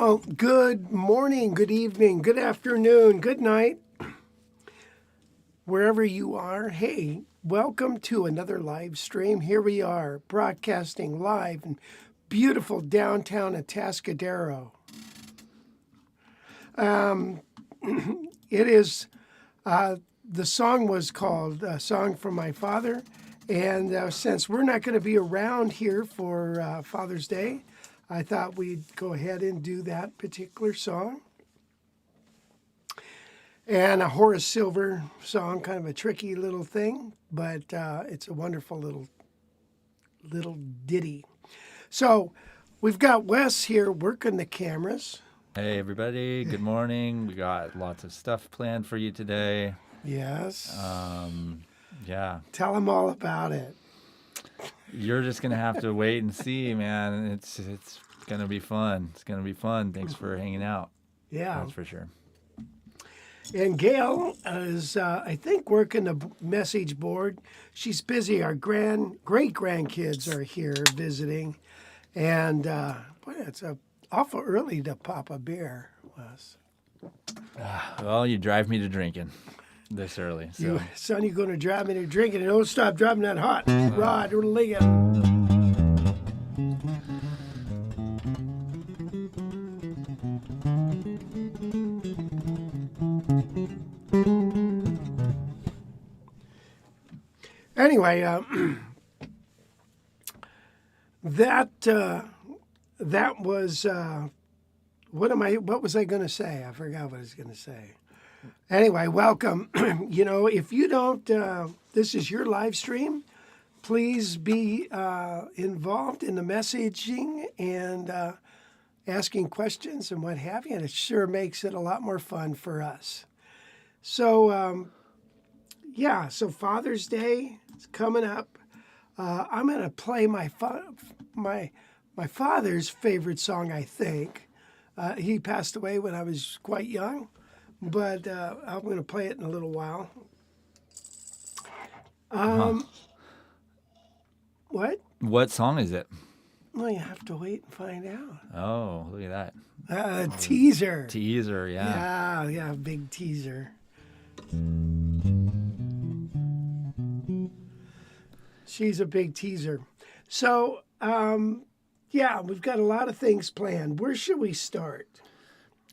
Well, good morning, good evening, good afternoon, good night, wherever you are. Hey, welcome to another live stream. Here we are, broadcasting live in beautiful downtown Atascadero. It is, the song was called Song from My Father. And since we're not going to be around here for Father's Day, I thought we'd go ahead and do that particular song. And a Horace Silver song, kind of a tricky little thing, but it's a wonderful little ditty. So we've got Wes here working the cameras. Hey everybody, good morning. We got lots of stuff planned for you today. Yes. Yeah. Tell them all about it. You're just going to have to wait and see, man. It's going to be fun. It's going to be fun. Thanks for hanging out. Yeah. That's for sure. And Gail is, I think, working the message board. She's busy. Our great-grandkids are here visiting. And, boy, it's awful early to pop a beer, Wes. Well, you drive me to drinking this early. So. Son, you're going to drive me to drinking, and don't stop driving that hot rod or ligging. Anyway, that was what was I going to say? I forgot what I was going to say. Anyway, welcome. If you don't, this is your live stream. Please be involved in the messaging and asking questions and what have you. And it sure makes it a lot more fun for us. So, so Father's Day is coming up. I'm going to play my father's favorite song, I think. He passed away when I was quite young. But I'm going to play it in a little while. What song is it? Well, you have to wait and find out. Oh, look at that. Teaser. Teaser, yeah. Yeah, big teaser. She's a big teaser. So, we've got a lot of things planned. Where should we start?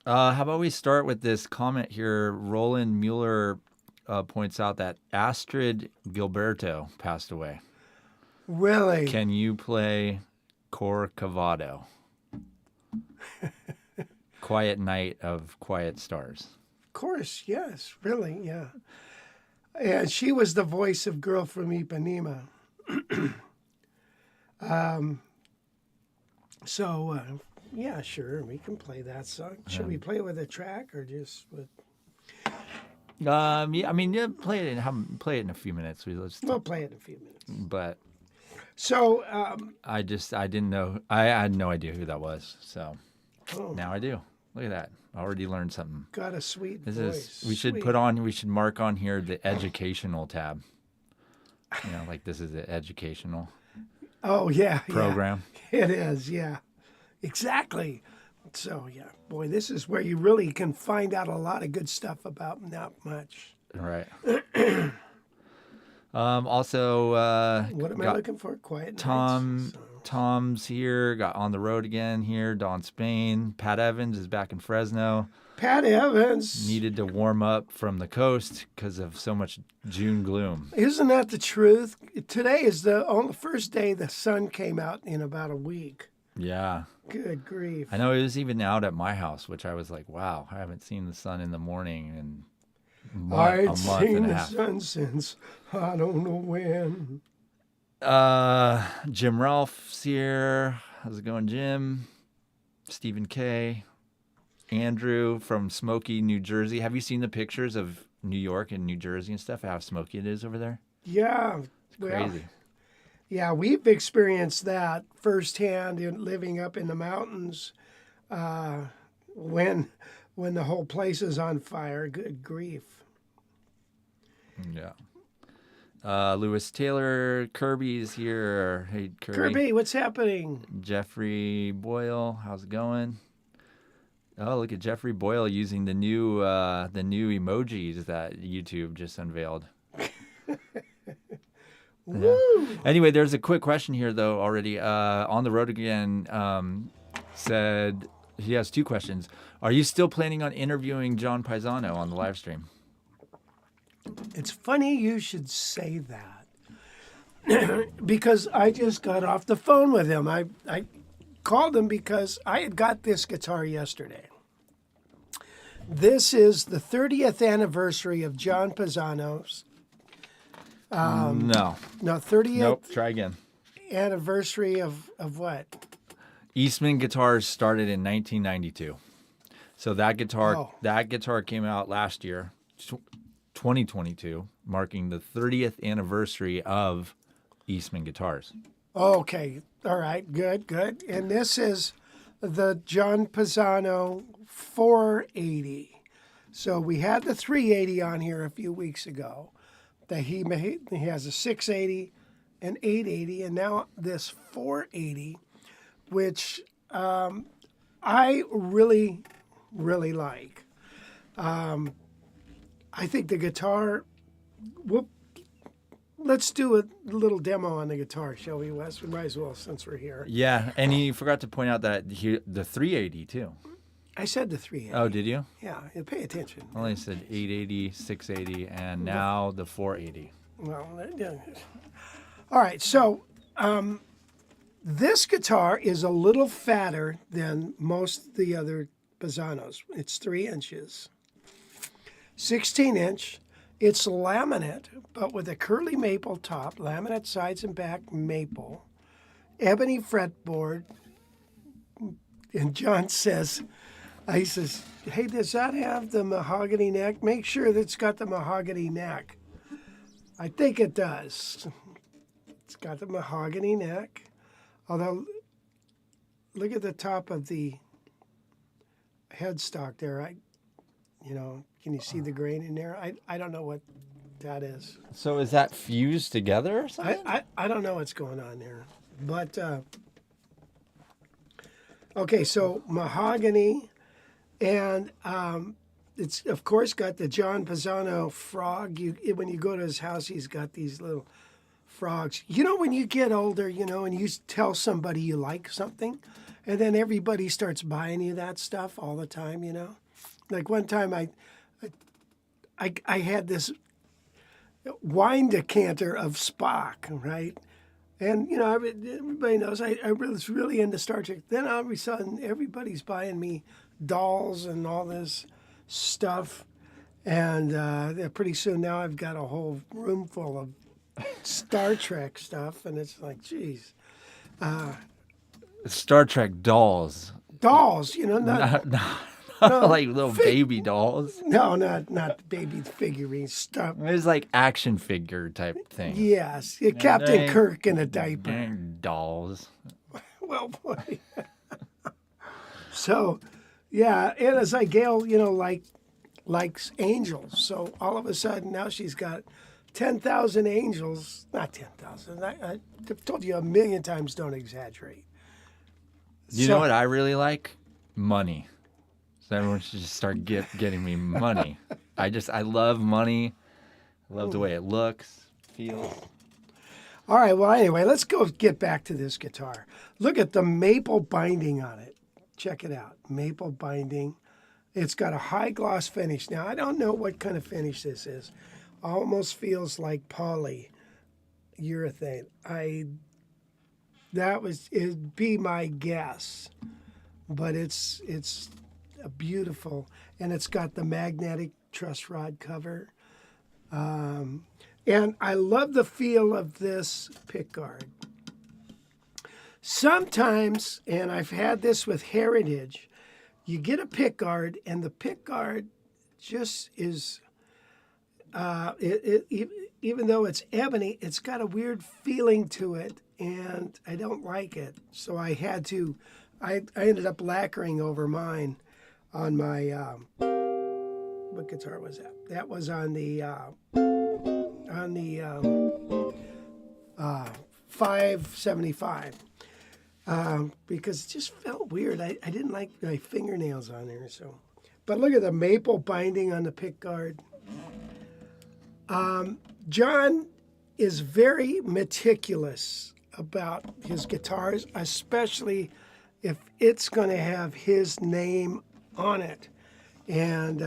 How about we start with this comment here? Roland Mueller points out that Astrid Gilberto passed away. Really? Can you play CORCOVADO? Quiet Night of Quiet Stars. Of course, yes, really, yeah. And she was the voice of Girl from Ipanema. Yeah, sure, we can play that song. Should we play it with a track or just with? Play it in a few minutes. We'll play it in a few minutes. But so I didn't know. I had no idea who that was. So now I do. Look at that. I already learned something. Got a sweet voice. We should mark on here the educational tab. Like this is the educational. Oh yeah. Program. Yeah. It is. Yeah. Exactly. So, yeah, boy, this is where you really can find out a lot of good stuff about not much. Right. Also, what am I looking for? Quiet Nights. So. Tom's here, got on the road again here. Don Spain. Pat Evans is back in Fresno. Pat Evans. Needed to warm up from the coast because of so much June gloom. Isn't that the truth? Today is on the first day the sun came out in about a week. Yeah. Good grief. I know it was even out at my house, which I was like, wow, I haven't seen the sun in the morning in a month and a half. I've seen the sun since I don't know when. Jim Ralph's here. How's it going, Jim? Stephen K. Andrew from Smoky, New Jersey. Have you seen the pictures of New York and New Jersey and stuff, how smoky it is over there? Yeah. It's crazy. Yeah, we've experienced that firsthand in living up in the mountains when the whole place is on fire. Good grief. Yeah. Lewis Taylor, Kirby's here. Hey, Kirby. Kirby, what's happening? Jeffrey Boyle, how's it going? Oh, look at Jeffrey Boyle using the new emojis that YouTube just unveiled. Yeah. Anyway, there's a quick question here though already. On the road again said he has two questions. Are you still planning on interviewing John Pisano on the live stream? It's funny you should say that because I just got off the phone with him. I called him because I had got this guitar yesterday. This is the 30th anniversary of John Pisano's. No. No, 30th Nope. Try again. anniversary of what? Eastman guitars started in 1992. So that guitar Oh. that guitar came out last year, 2022, marking the 30th anniversary of Eastman guitars. Okay. All right. Good, good. And this is the John Pisano 480. So we had the 380 on here a few weeks ago that he made. He has a 680, an 880, and now this 480, which I really, really like. I think the guitar, let's do a little demo on the guitar, shall we, Wes? We might as well since we're here. Yeah, and he forgot to point out that the 380 too. I said the 380. Oh, did you? Yeah, you pay attention. Well, he said 880, 680, and now the 480. Well, yeah. All right, so this guitar is a little fatter than most of the other Pisanos. It's 3 inches, 16-inch. It's laminate, but with a curly maple top, laminate sides and back maple, ebony fretboard. And John says, he says, hey, does that have the mahogany neck? Make sure that it's got the mahogany neck. I think it does. It's got the mahogany neck. Although, look at the top of the headstock there. Can you see the grain in there? I don't know what that is. So is that fused together or something? I don't know what's going on there. But, okay, so mahogany, and it's, of course, got the John Pisano frog. When you go to his house, he's got these little frogs. When you get older, and you tell somebody you like something, and then everybody starts buying you that stuff all the time, Like one time I had this wine decanter of Spock, right? And, everybody knows I was really into Star Trek. Then all of a sudden, everybody's buying me dolls and all this stuff. And pretty soon now I've got a whole room full of Star Trek stuff. And it's like, geez. Star Trek dolls. Dolls, not No, like little baby dolls. No, not baby figurines stuff. It was like action figure type thing. Yes, Captain Kirk in a diaper. And dolls. Well, boy. So, yeah, and it's like Gail, likes angels. So all of a sudden now she's got 10,000 angels. Not 10,000. I've told you a million times, don't exaggerate. You know what I really like? Money. So everyone should just start getting me money. I love money. I love the way it looks, feels. All right, well, anyway, let's get back to this guitar. Look at the maple binding on it. Check it out, maple binding. It's got a high gloss finish. Now, I don't know what kind of finish this is. Almost feels like polyurethane. It'd be my guess, but it's a beautiful, and it's got the magnetic truss rod cover. And I love the feel of this pickguard. Sometimes, and I've had this with Heritage, you get a pickguard, and the pickguard just is, even though it's ebony, it's got a weird feeling to it, and I don't like it. So I ended up lacquering over mine on my, what guitar was that? That was on the 575. because it just felt weird. I didn't like my fingernails on there. So, but look at the maple binding on the pick guard. John is very meticulous about his guitars, especially if it's going to have his name on it. And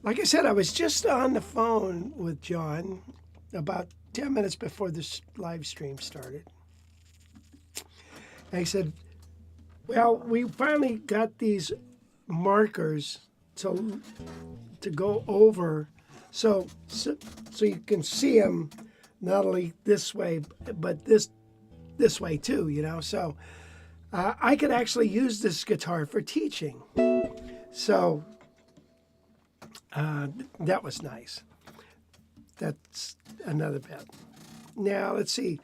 like I said, I was just on the phone with John about 10 minutes before this live stream started. And he said, well, we finally got these markers to go over so you can see them not only this way, but this way too, you know. So I could actually use this guitar for teaching. So that was nice. That's another bit. Now, let's see.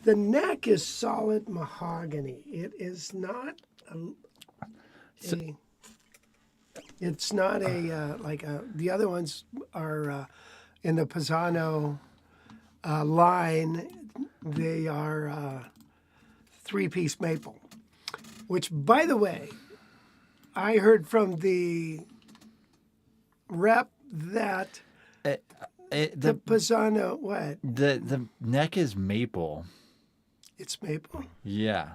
The neck is solid mahogany. It is not it's not the other ones are in the Pisano line. They are three-piece maple, which, by the way, I heard from the rep that the Pisano, what? The neck is maple. It's maple? Yeah.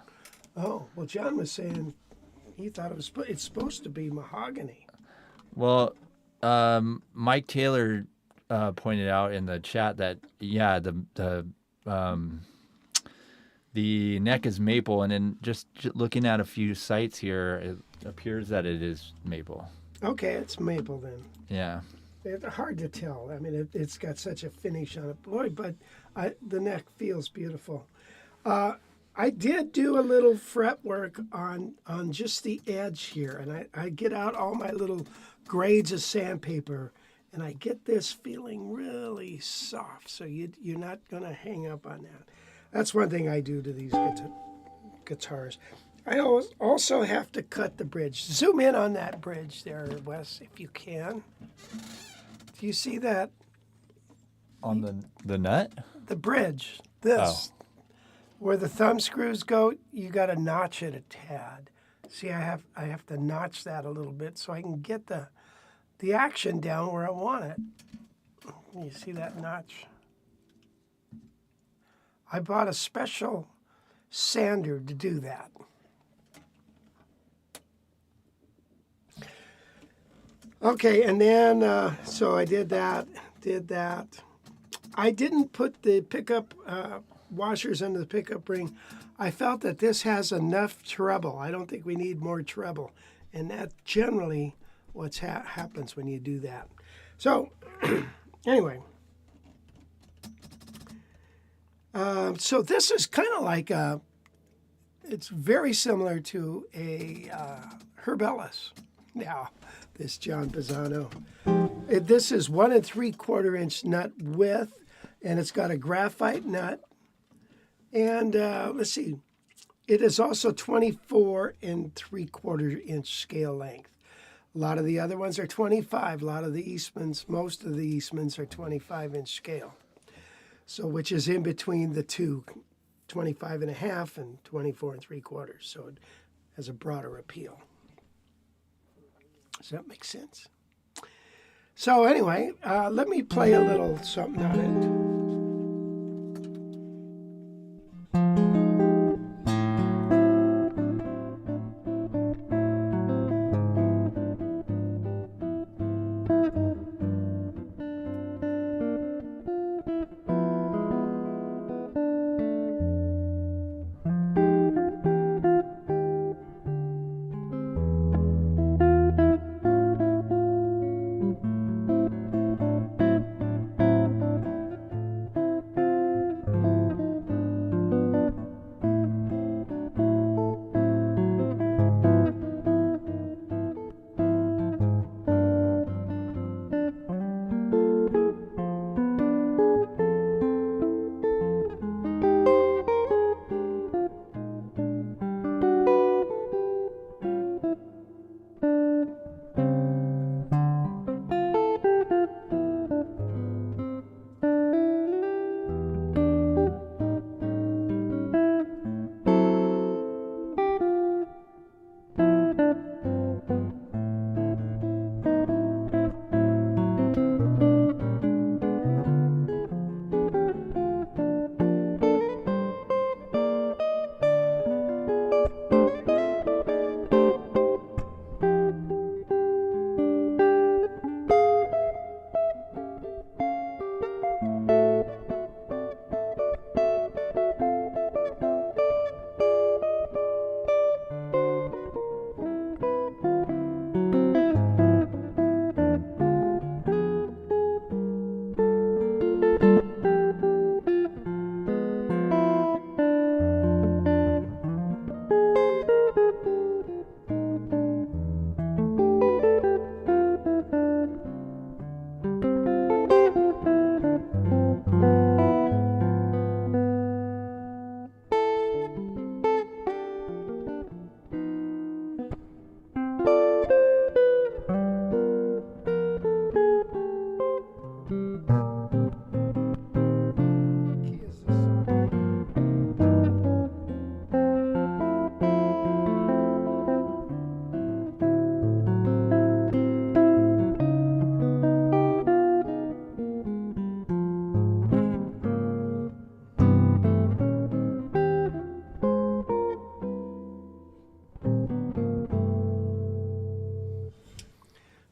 Oh, well, John was saying he thought it's supposed to be mahogany. Well, Mike Taylor pointed out in the chat that, yeah, the neck is maple, and then just looking at a few sites here, it appears that it is maple. Okay, it's maple then. Yeah. It's hard to tell. I mean, it's got such a finish on it, boy, but the neck feels beautiful. I did do a little fret work on just the edge here, and I get out all my little grades of sandpaper, and I get this feeling really soft, so you're not going to hang up on that. That's one thing I do to these guitars. I also have to cut the bridge. Zoom in on that bridge there, Wes, if you can. Do you see that? On the nut? The bridge, this. Oh. Where the thumb screws go, you got to notch it a tad. See, I have to notch that a little bit so I can get the action down where I want it. You see that notch? I bought a special sander to do that. Okay, and then, so I did that. I didn't put the pickup washers under the pickup ring. I felt that this has enough treble. I don't think we need more treble. And that's generally what happens when you do that. So, anyway. So this is kind of like it's very similar to a Herb Ellis. Now, this John Pisano. This is 1 3/4 inch nut width, and it's got a graphite nut. And let's see, it is also 24 3/4 inch scale length. A lot of the other ones are 25. A lot of the Eastmans, most of the Eastmans are 25 inch scale. So, which is in between the two, 25 1/2 and 24 3/4. So it has a broader appeal. Does that make sense? So anyway, let me play a little something on it.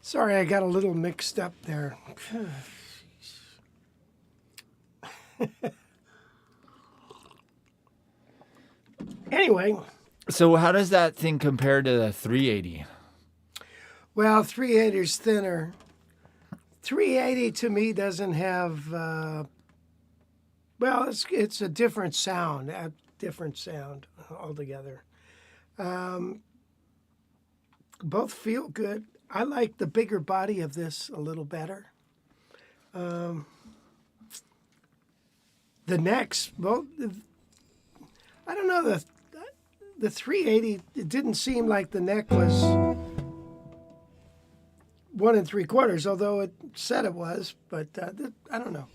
Sorry, I got a little mixed up there. Anyway, So how does that thing compare to the 380? well, 380 is thinner. 380 to me doesn't have. Well, it's a different sound altogether. Both feel good. I like the bigger body of this a little better. The necks, well, I don't know, the 380, it didn't seem like the neck was 1 3/4, although it said it was, but I don't know.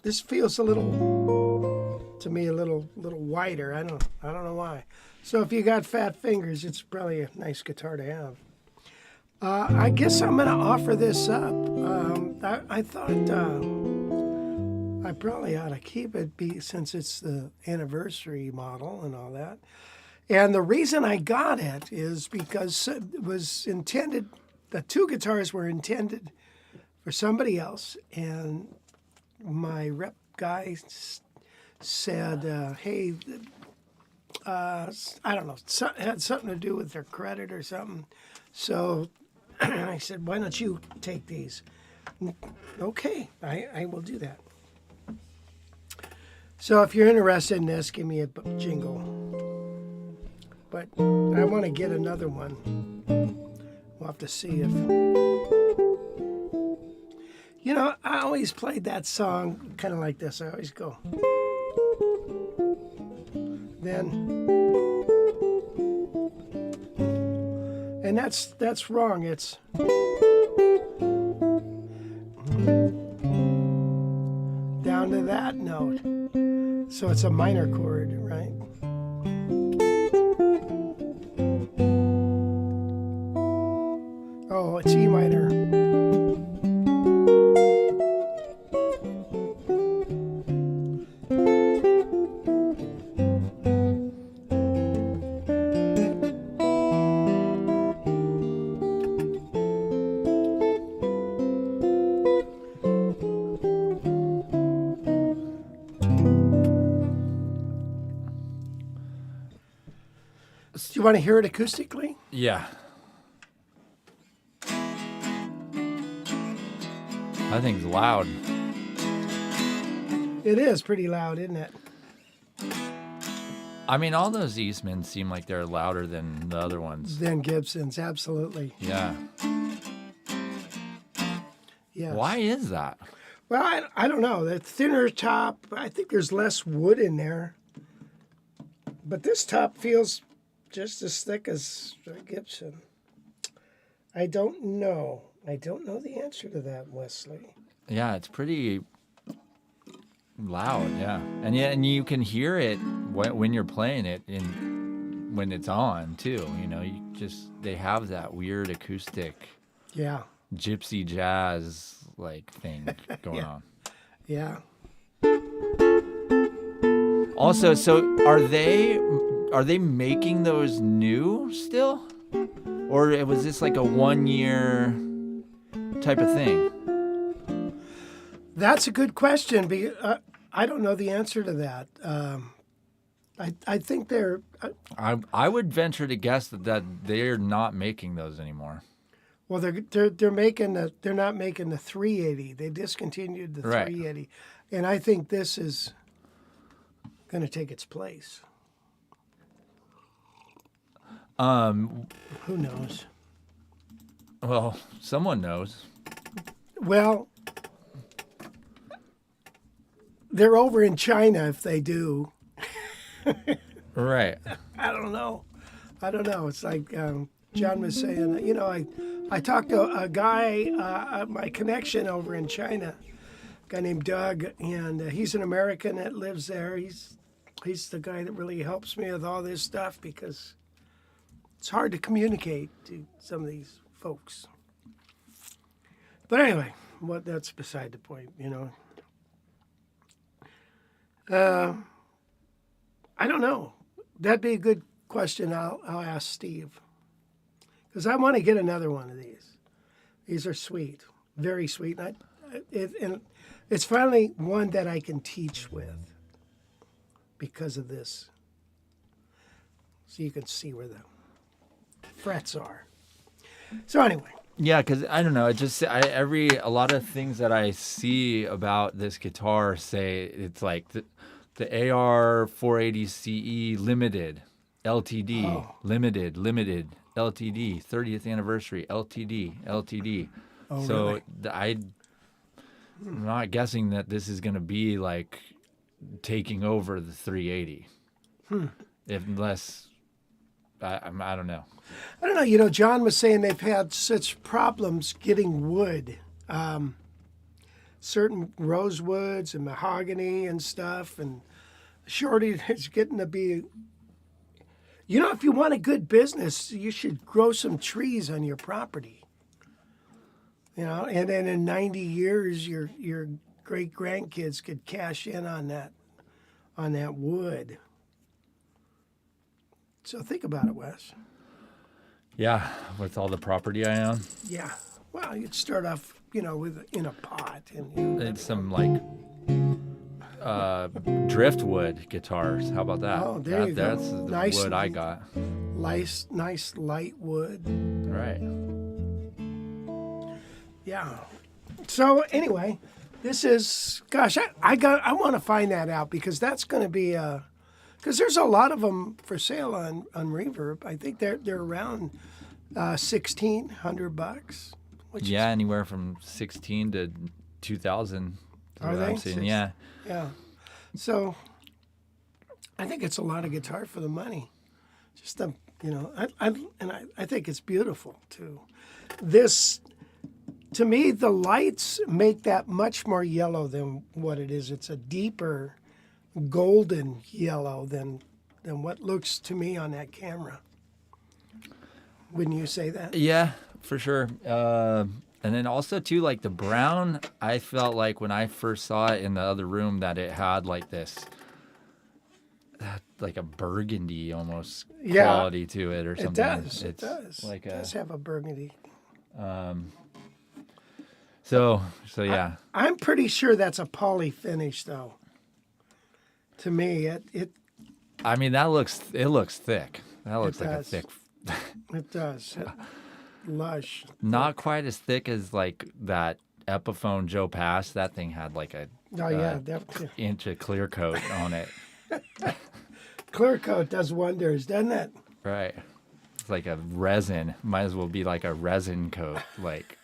This feels a little, to me, a little wider. I don't know why. So if you got fat fingers, it's probably a nice guitar to have. I guess I'm going to offer this up. I thought I probably ought to keep it since it's the anniversary model and all that. And the reason I got it is because it was intended, the two guitars were intended for somebody else. And my rep guy said, hey, I don't know, had something to do with their credit or something. So I said, why don't you take these? Okay, I will do that. So if you're interested in this, give me a jingle. But I want to get another one. We'll have to see if... You know, I always played that song kind of like this. I always go. Then... And that's wrong. It's... down to that note. So it's a minor chord, right? Oh, it's E minor. Do you want to hear it acoustically? Yeah. That thing's loud. It is pretty loud, isn't it? I mean, all those Eastmans seem like they're louder than the other ones. Than Gibson's, absolutely. Yeah. Yes. Why is that? Well, I don't know. The thinner top, I think there's less wood in there. But this top feels just as thick as Gibson. I don't know. I don't know the answer to that, Wesley. Yeah, it's pretty loud, yeah. And you can hear it when you're playing it when it's on, too. You know, they have that weird acoustic Yeah. gypsy jazz like thing going Yeah. on. Yeah. Also, so are they making those new still? Or was this like a 1-year type of thing? That's a good question. I don't know the answer to that. I think they're... I would venture to guess that they're not making those anymore. Well, they're making they're not making the 380. They discontinued the Right. 380, and I think this is going to take its place. Who knows? Well, someone knows. Well, they're over in China if they do. Right. I don't know. It's like John was saying. You know, I talked to a guy, my connection over in China, a guy named Doug, and he's an American that lives there. He's the guy that really helps me with all this stuff because it's hard to communicate to some of these folks. But anyway, that's beside the point, you know. I don't know. That'd be a good question. I'll ask Steve because I want to get another one of these. These are sweet, very sweet. And it's finally one that I can teach with because of this. So you can see where the frets are. So anyway. Yeah, because I don't know. It just a lot of things that I see about this guitar say it's like the AR480CE limited, LTD, limited, LTD, 30th anniversary, LTD. Oh, So really? I'm not guessing that this is going to be like taking over the 380, unless I don't know. I don't know. You know, John was saying they've had such problems getting wood, certain rosewoods and mahogany and stuff, and shortage is getting to be. You know, if you want a good business, you should grow some trees on your property. You know, and then in 90 years, your great grandkids could cash in on that wood. So think about it, Wes. Yeah, with all the property I own, Yeah. Well, you'd start off, you know, in a pot, and it's some like driftwood guitars. How about that? Oh, there you go. That's the Nice. wood I got. nice light wood. Right. Yeah. So anyway, this is gosh, I want to find that out because that's going to be because there's a lot of them for sale on Reverb. I think they're around $1,600. Yeah, anywhere from 16 to 2,000. Are they? I'm seeing. Yeah. Yeah. So I think it's a lot of guitar for the money. Just I think it's beautiful too. This, to me, the lights make that much more yellow than what it is. It's a deeper golden yellow than what looks to me on that camera. Wouldn't you say that? Yeah, for sure. And then also too, like the brown, I felt like when I first saw it in the other room that it had like this, like a burgundy almost quality to it or something. It does. Like it does have a burgundy. So yeah. I'm pretty sure that's a poly finish though. To me, it I mean, it looks thick. That looks like a thick. It does. Lush. Not quite as thick as like that Epiphone Joe Pass. That thing had like a inch of clear coat on it. Clear coat does wonders, doesn't it? Right. It's like a resin. Might as well be like a resin coat. Like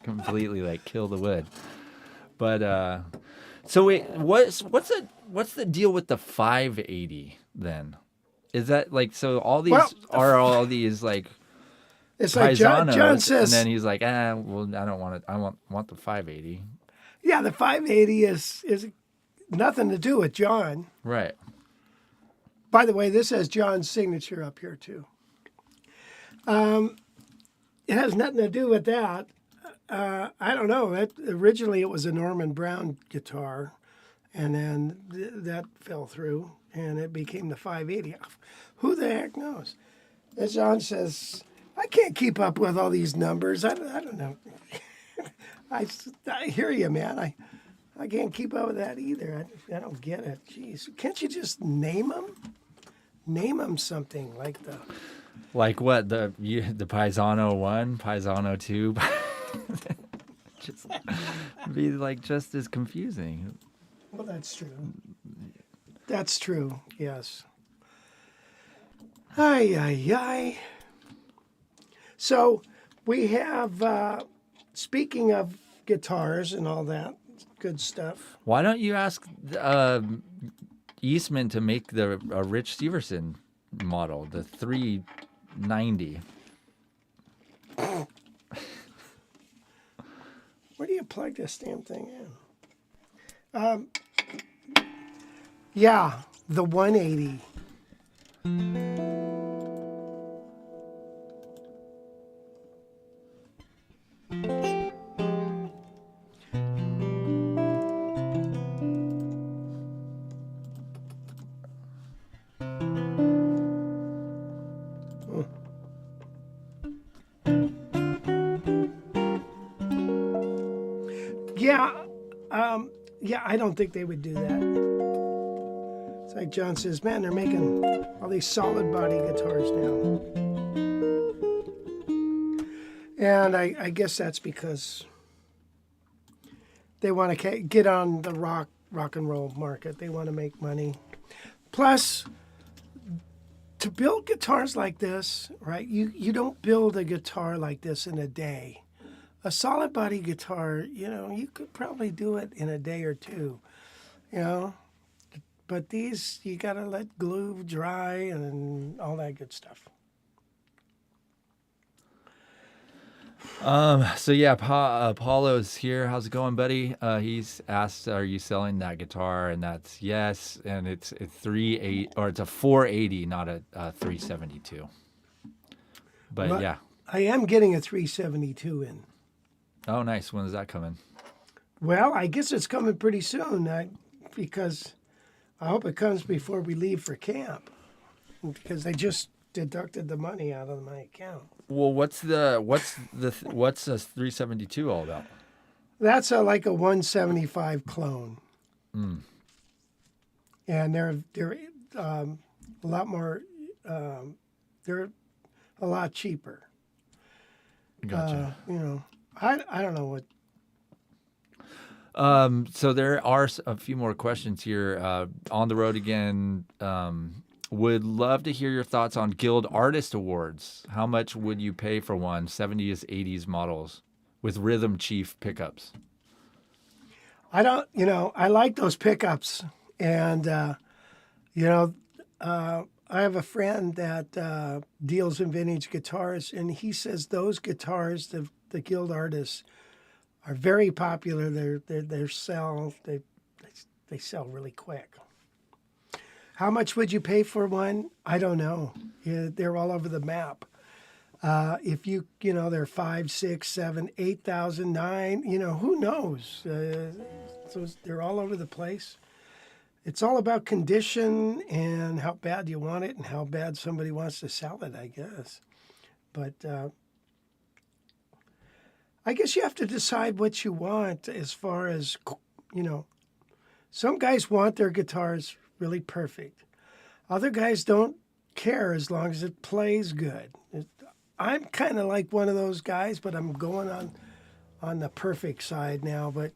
completely like kill the wood. But so wait, what's the deal with the 580 then? Is that like so all these are all these like it's like John says, and then he's like, well, I don't want it. I want the 580. Yeah, the 580 is nothing to do with John. Right. By the way, this has John's signature up here too. It has nothing to do with that. I don't know. Originally, it was a Norman Brown guitar, and then that fell through, and it became the 580. Who the heck knows? As John says, I can't keep up with all these numbers. I don't know. I hear you, man. I can't keep up with that either. I don't get it. Jeez, can't you just name them? Name them something like the. Like what the Pisano 1, Pisano 2. Just be like just as confusing. Well, that's true. That's true. Yes. Ay. So we have. Speaking of guitars and all that good stuff. Why don't you ask Eastman to make a Rich Severson model, the 390? Where do you plug this damn thing in? Yeah, the 180. Yeah, yeah, I don't think they would do that. It's like John says, man, they're making all these solid body guitars now. And I guess that's because they want to get on the rock and roll market. They want to make money. Plus, to build guitars like this, right, you don't build a guitar like this in a day. A solid body guitar, you could probably do it in a day or two, But these, you got to let glue dry and all that good stuff. So yeah, Paulo's here. How's it going, buddy? He's asked, "Are you selling that guitar?" And that's yes. And it's a 3.8 or it's a 480, not a 372. But yeah. I am getting a 372 in. Oh, nice. When is that coming? Well, I guess it's coming pretty soon because I hope it comes before we leave for camp because they just deducted the money out of my account. Well, what's a 372 all about? That's like a 175 clone. Mm. And they're a lot more. They're a lot cheaper. Gotcha. I don't know what. So there are a few more questions here. On the road again. Would love to hear your thoughts on Guild Artist Awards. How much would you pay for one? 70s, 80s models with Rhythm Chief pickups. I don't. I like those pickups, and I have a friend that deals in vintage guitars, and he says those guitars, the Guild Artists, are very popular. They sell really quick. How much would you pay for one? I don't know. They're all over the map. If they're 5, 6, 7, 8,000, 9. Who knows? So they're all over the place. It's all about condition and how bad you want it and how bad somebody wants to sell it, I guess. But I guess you have to decide what you want as far as, some guys want their guitars really perfect. Other guys don't care as long as it plays good. I'm kind of like one of those guys, but I'm going on the perfect side now. But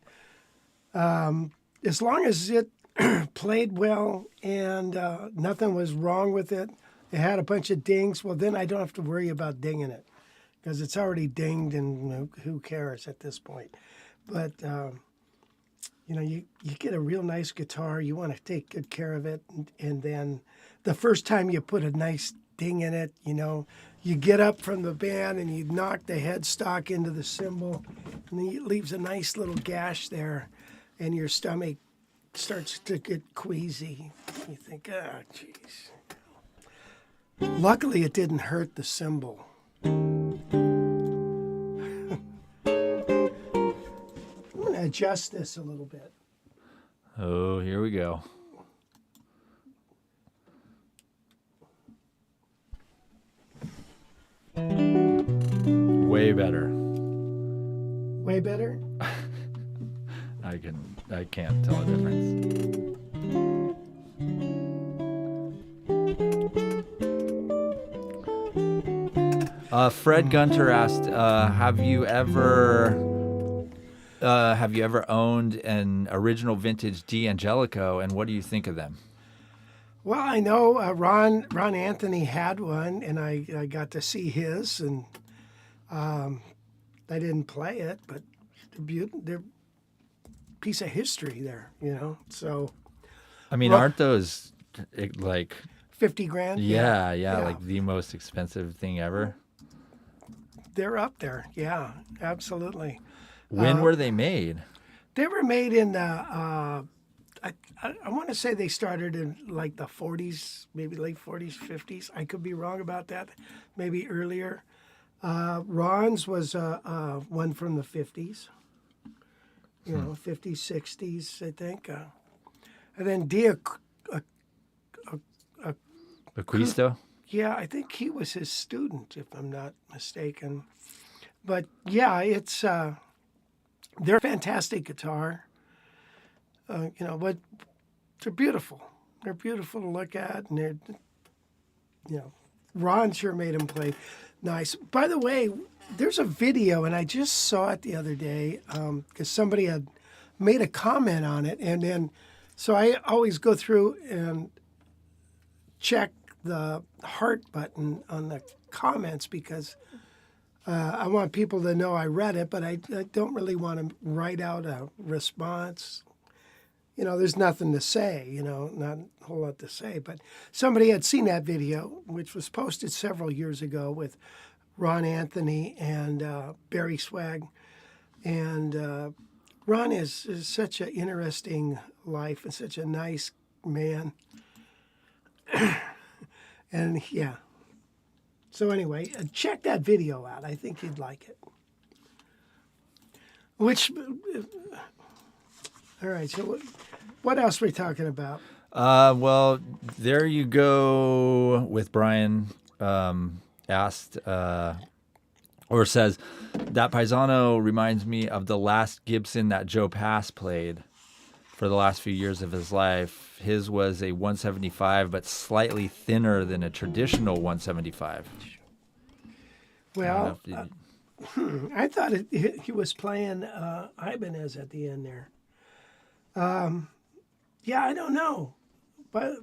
as long as it played well and nothing was wrong with it, it had a bunch of dings, well, then I don't have to worry about dinging it because it's already dinged and who cares at this point. But you get a real nice guitar, you want to take good care of it, and then the first time you put a nice ding in it, you get up from the band and you knock the headstock into the cymbal, and then it leaves a nice little gash there, and your stomach starts to get queasy. You think, jeez. Luckily, it didn't hurt the cymbal. Adjust this a little bit. Oh, here we go. Way better. Way better? I can't tell the difference. Fred Gunter asked, have you ever owned an original vintage D'Angelico, and what do you think of them? Well, I know Ron Anthony had one, and I got to see his, and I didn't play it, but they're a piece of history there, So, I mean, aren't those like $50,000? Yeah, like the most expensive thing ever? They're up there, yeah, absolutely. When were they made? They were made in the, I want to say they started in like the 40s, maybe late 40s, 50s. I could be wrong about that, maybe earlier. Ron's was one from the 50s, 50s, 60s, I think. And then Acquisto? Yeah, I think he was his student, if I'm not mistaken. But yeah, it's they're a fantastic guitar. But they're beautiful. They're beautiful to look at, and Ron sure made them play nice. By the way, there's a video, and I just saw it the other day because somebody had made a comment on it, and then so I always go through and check the heart button on the comments because I want people to know I read it, but I don't really want to write out a response. There's nothing to say, not a whole lot to say. But somebody had seen that video, which was posted several years ago with Ron Anthony and Barry Swag. And Ron is such an interesting life and such a nice man. And yeah. So anyway, check that video out. I think you'd like it. All right, so what else are we talking about? Well, there you go with Brian asked or says, that Pisano reminds me of the last Gibson that Joe Pass played for the last few years of his life. His was a 175, but slightly thinner than a traditional 175. Well, I thought he was playing Ibanez at the end there. Yeah, I don't know, but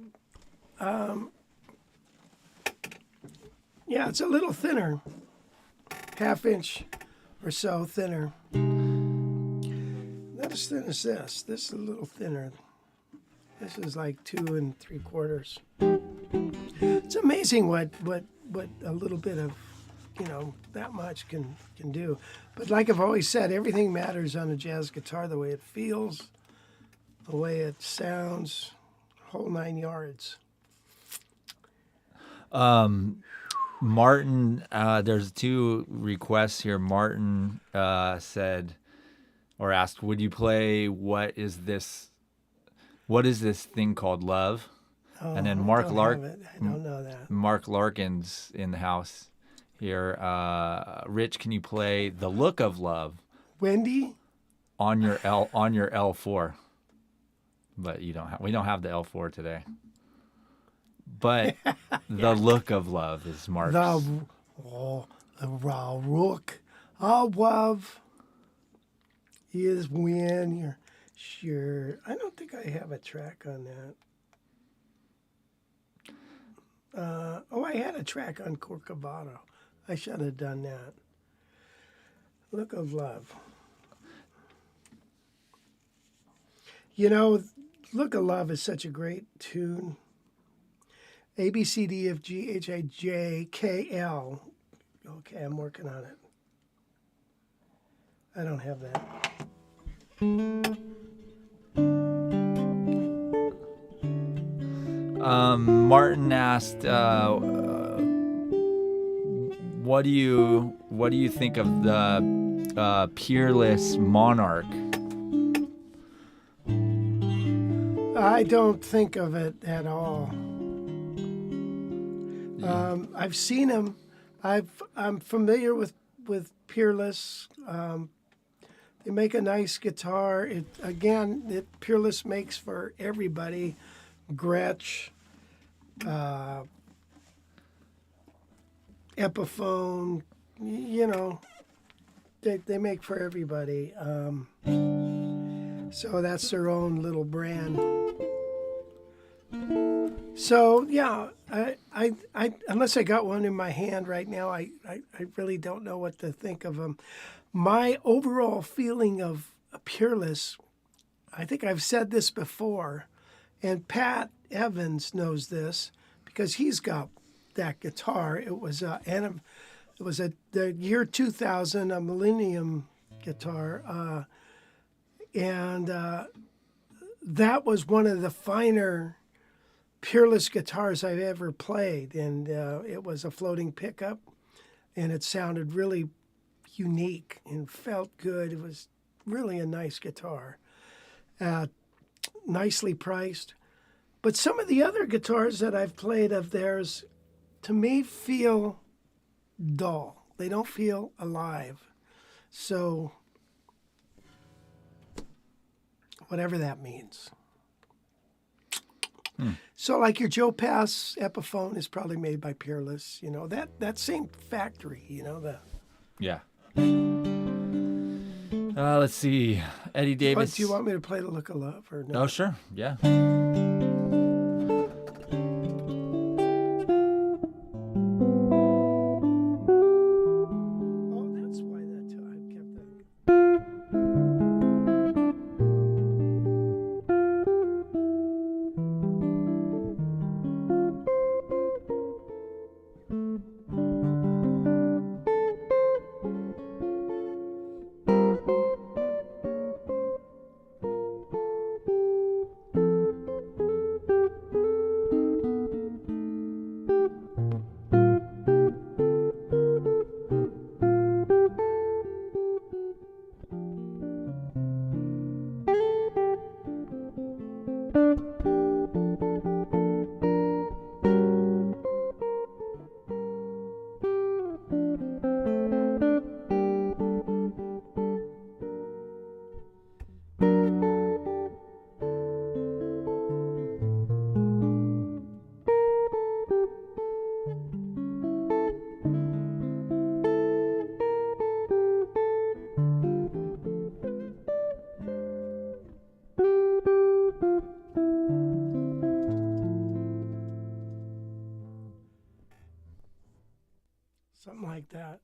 yeah, it's a little thinner, half-inch or so thinner. Not as thin as this. This is a little thinner. This is like 2 3/4. It's amazing what a little bit of that much can do. But like I've always said, everything matters on a jazz guitar: the way it feels, the way it sounds, whole 9 yards. Martin, there's 2 requests here. Martin said or asked, would you play what is this thing called Love? Oh, And then I don't know that. Mark Larkin's in the house here. Rich, can you play The Look of Love? Wendy? On your L4. But we don't have the L4 today. But The Look of Love is Mark's. The rook of love is when you're sure. I don't think I have a track on that. I had a track on Corcovado. I should have done that. Look of Love. Look of Love is such a great tune. A, B, C, D, F, G, H, I, J, K, L. Okay, I'm working on it. I don't have that. Martin asked, what do you think of the Peerless Monarch? I don't think of it at all. I've seen them. I'm familiar with Peerless. They make a nice guitar. Peerless makes for everybody. Gretsch, Epiphone, they make for everybody. So that's their own little brand. So yeah, I unless I got one in my hand right now, I really don't know what to think of them. My overall feeling of Peerless, I think I've said this before, and Pat Evans knows this because he's got that guitar. It was the year 2000, a Millennium guitar, and that was one of the finer Peerless guitars I've ever played, and it was a floating pickup, and it sounded really unique and felt good. It was really a nice guitar, nicely priced. But some of the other guitars that I've played of theirs, to me, feel dull. They don't feel alive. So whatever that means. So like your Joe Pass Epiphone is probably made by Peerless, you know, that same factory, you know, Yeah. Let's see. Eddie But Davis. do you want me to play The Look of Love or no? Oh, sure. Yeah. Oh, that's why that I kept that. Something like that.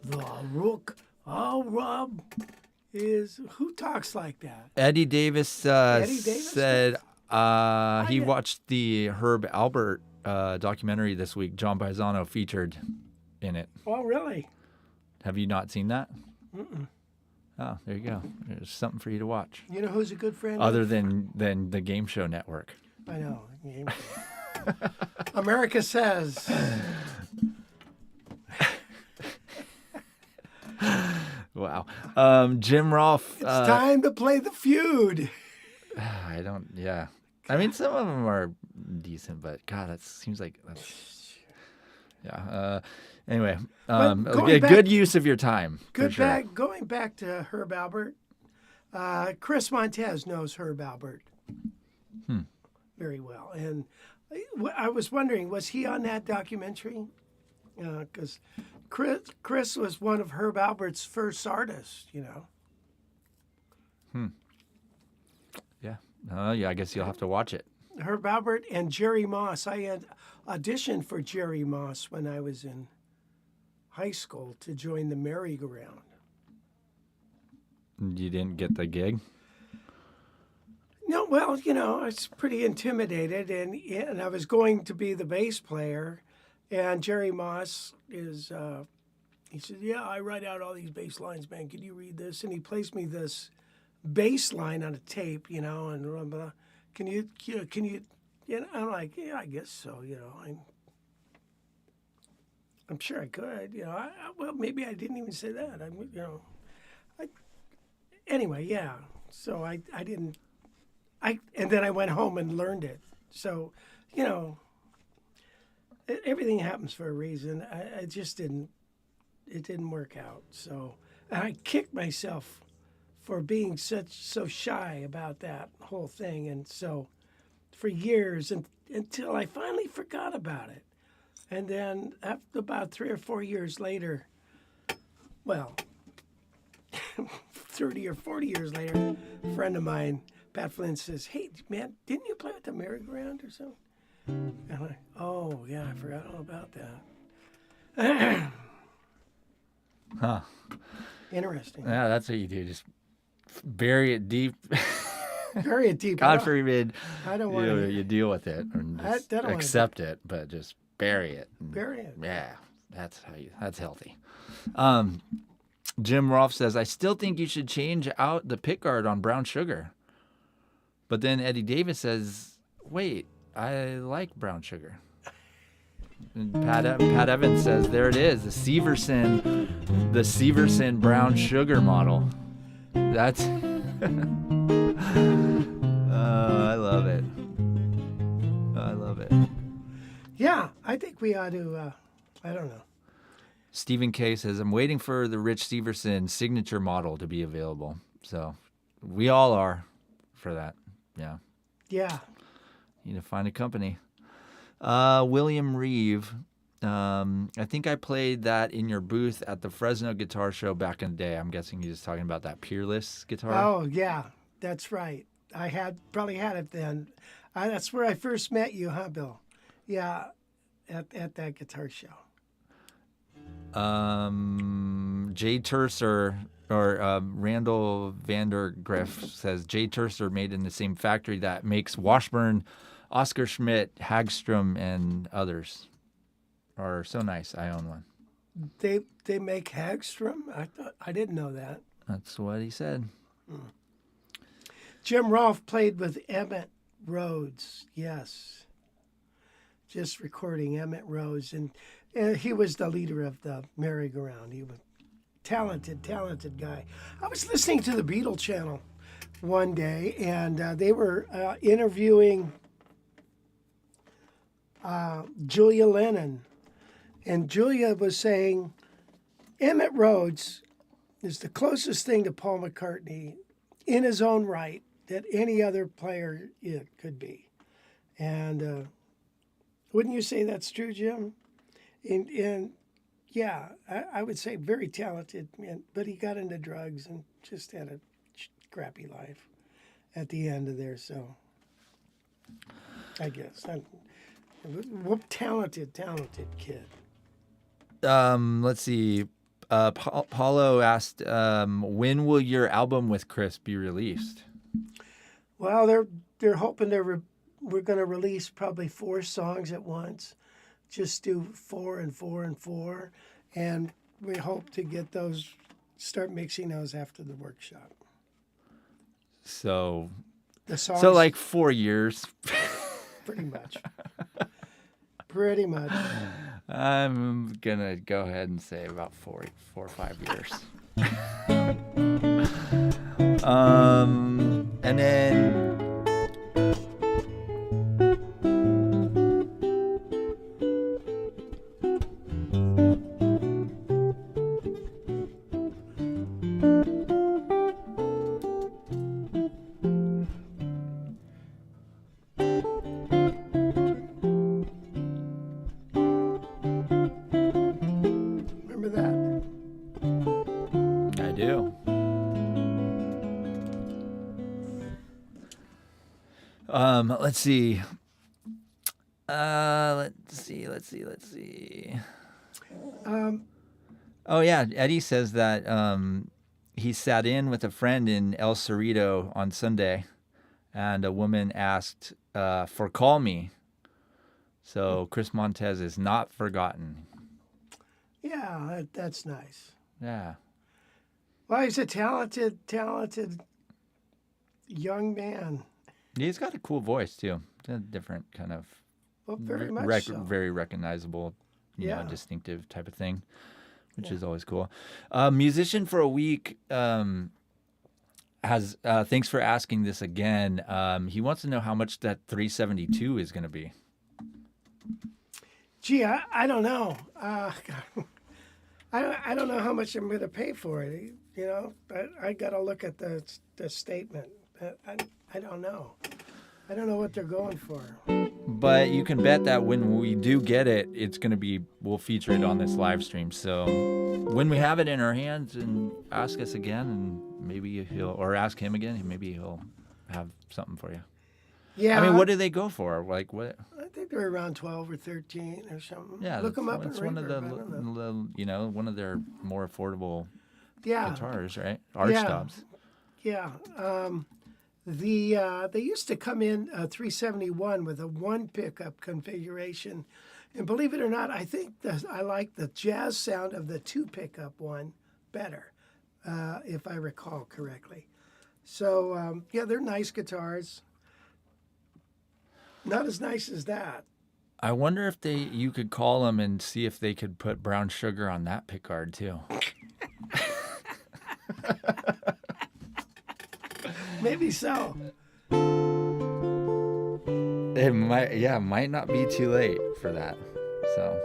The Rook of Rub is who talks like that? Eddie Davis, Eddie Davis? said he did- watched the Herb Albert documentary this week. John Pisano featured in it. Oh, really? Have you not seen that? Oh, there you go. There's something for you to watch. You know who's a good friend? Other than the Game Show Network. I know. America says. Wow. Jim Rolfe. It's time to play The Feud. I don't. Yeah. I mean, some of them are decent, but God, that seems like that's. Yeah. Anyway, going a back- good use of your time. For sure. Going back to Herb Albert. Chris Montez knows Herb Albert very well, and I was wondering, was he on that documentary? Because Chris was one of Herb Albert's first artists, you know. Yeah. Yeah. I guess you'll have to watch it. Herb Albert and Jerry Moss. I had auditioned for Jerry Moss when I was in high school to join the merry-go-round. You didn't get the gig? No, well, you know, I was pretty intimidated, and I was going to be the bass player, and Jerry Moss is, he said, yeah, I write out all these bass lines, man. Can you read this? And he plays me this bass line on a tape, you know, and blah, blah. Can you, you know, I'm like, yeah, I guess so, you know. I'm sure I could, you know. Well, maybe I didn't even say that. You know, anyway, yeah. So I didn't. And then I went home and learned it. So, you know, everything happens for a reason. I just didn't. It didn't work out. So, and I kicked myself for being so shy about that whole thing, and so for years until I finally forgot about it. And then after about 3 or 4 years later, well, 30 or 40 years later, a friend of mine, Pat Flynn, says, hey, man, didn't you play with the merry-go-round or something? And I'm like, oh, yeah, I forgot all about that. Huh. Interesting. Yeah, that's what you do. Just bury it deep. Very deep. God forbid I don't want to you deal with it and I just don't wanna accept it, but just bury it. bury it. Yeah, that's healthy. Jim Rolfe says, I still think you should change out the pickguard on Brown Sugar. But then Eddie Davis says, wait, I like Brown Sugar. And Pat Evans says, there it is, the Severson Brown Sugar model. That's I love it. I love it. Yeah, I think we ought to I don't know. Stephen K says, I'm waiting for the Rich Severson signature model to be available. So we all are for that. Yeah. Yeah. Need to find a company. William Reeve. I think I played that in your booth at the Fresno Guitar Show back in the day. I'm guessing he's just talking about that Peerless guitar. Oh, yeah. That's right. I probably had it then. That's where I first met you, huh, Bill? Yeah, at that guitar show. Jay Terser or Randall Vandergriff says Jay Terser made in the same factory that makes Washburn, Oscar Schmidt, Hagstrom, and others. Are so nice. I own one. They make Hagstrom? I didn't know that. That's what he said. Jim Rolfe played with Emmett Rhodes. Yes. Just recording Emmett Rhodes. And he was the leader of the merry-go-round. He was talented guy. I was listening to the Beatle channel one day, and they were interviewing Julia Lennon. And Julia was saying Emmett Rhodes is the closest thing to Paul McCartney in his own right that any other player it could be. And wouldn't you say that's true, Jim? And yeah, I would say very talented, man, but he got into drugs and just had a crappy life at the end of there. So I guess talented kid. Let's see. Paulo asked, when will your album with Chris be released? Well, they're hoping we're going to release probably 4 songs at once. Just do 4 and 4 and 4, and we hope to get those, start mixing those after the workshop. So, the songs, so like 4 years. Pretty much. Pretty much. I'm gonna go ahead and say about 4 or 5 years. And then remember that? I do. Let's see. Let's see. Oh yeah, Eddie says that he sat in with a friend in El Cerrito on Sunday, and a woman asked for "Call Me." So Chris Montez is not forgotten. Yeah, that's nice. Yeah. Well, he's a talented young man. He's got a cool voice too. It's a different kind of Well, very much so. very recognizable, you know, Yeah. distinctive type of thing, which is always cool. Musician for a Week has thanks for asking this again. He wants to know how much that 372 is going to be. Gee, I don't know. I don't know how much I'm going to pay for it. You know, I got to look at the statement. I don't know. I don't know what they're going for. But you can bet that when we do get it, it's going to be, we'll feature it on this live stream. So when we have it in our hands, and ask us again, and maybe or ask him again, maybe he'll have something for you. Yeah. I mean, what do they go for? Like what? I think they're around 12 or 13 or something. Yeah, Look them up. It's in one of the, Reverb, I don't know. you know, one of their more affordable Yeah. guitars, right? Archtops. Yeah. They used to come in 371 with a 1 pickup configuration, and believe it or not, I think I like the jazz sound of the 2 pickup one better, if I recall correctly. So yeah, they're nice guitars. Not as nice as that. I wonder if you could call them and see if they could put brown sugar on that pickguard too. Maybe so. It might not be too late for that. So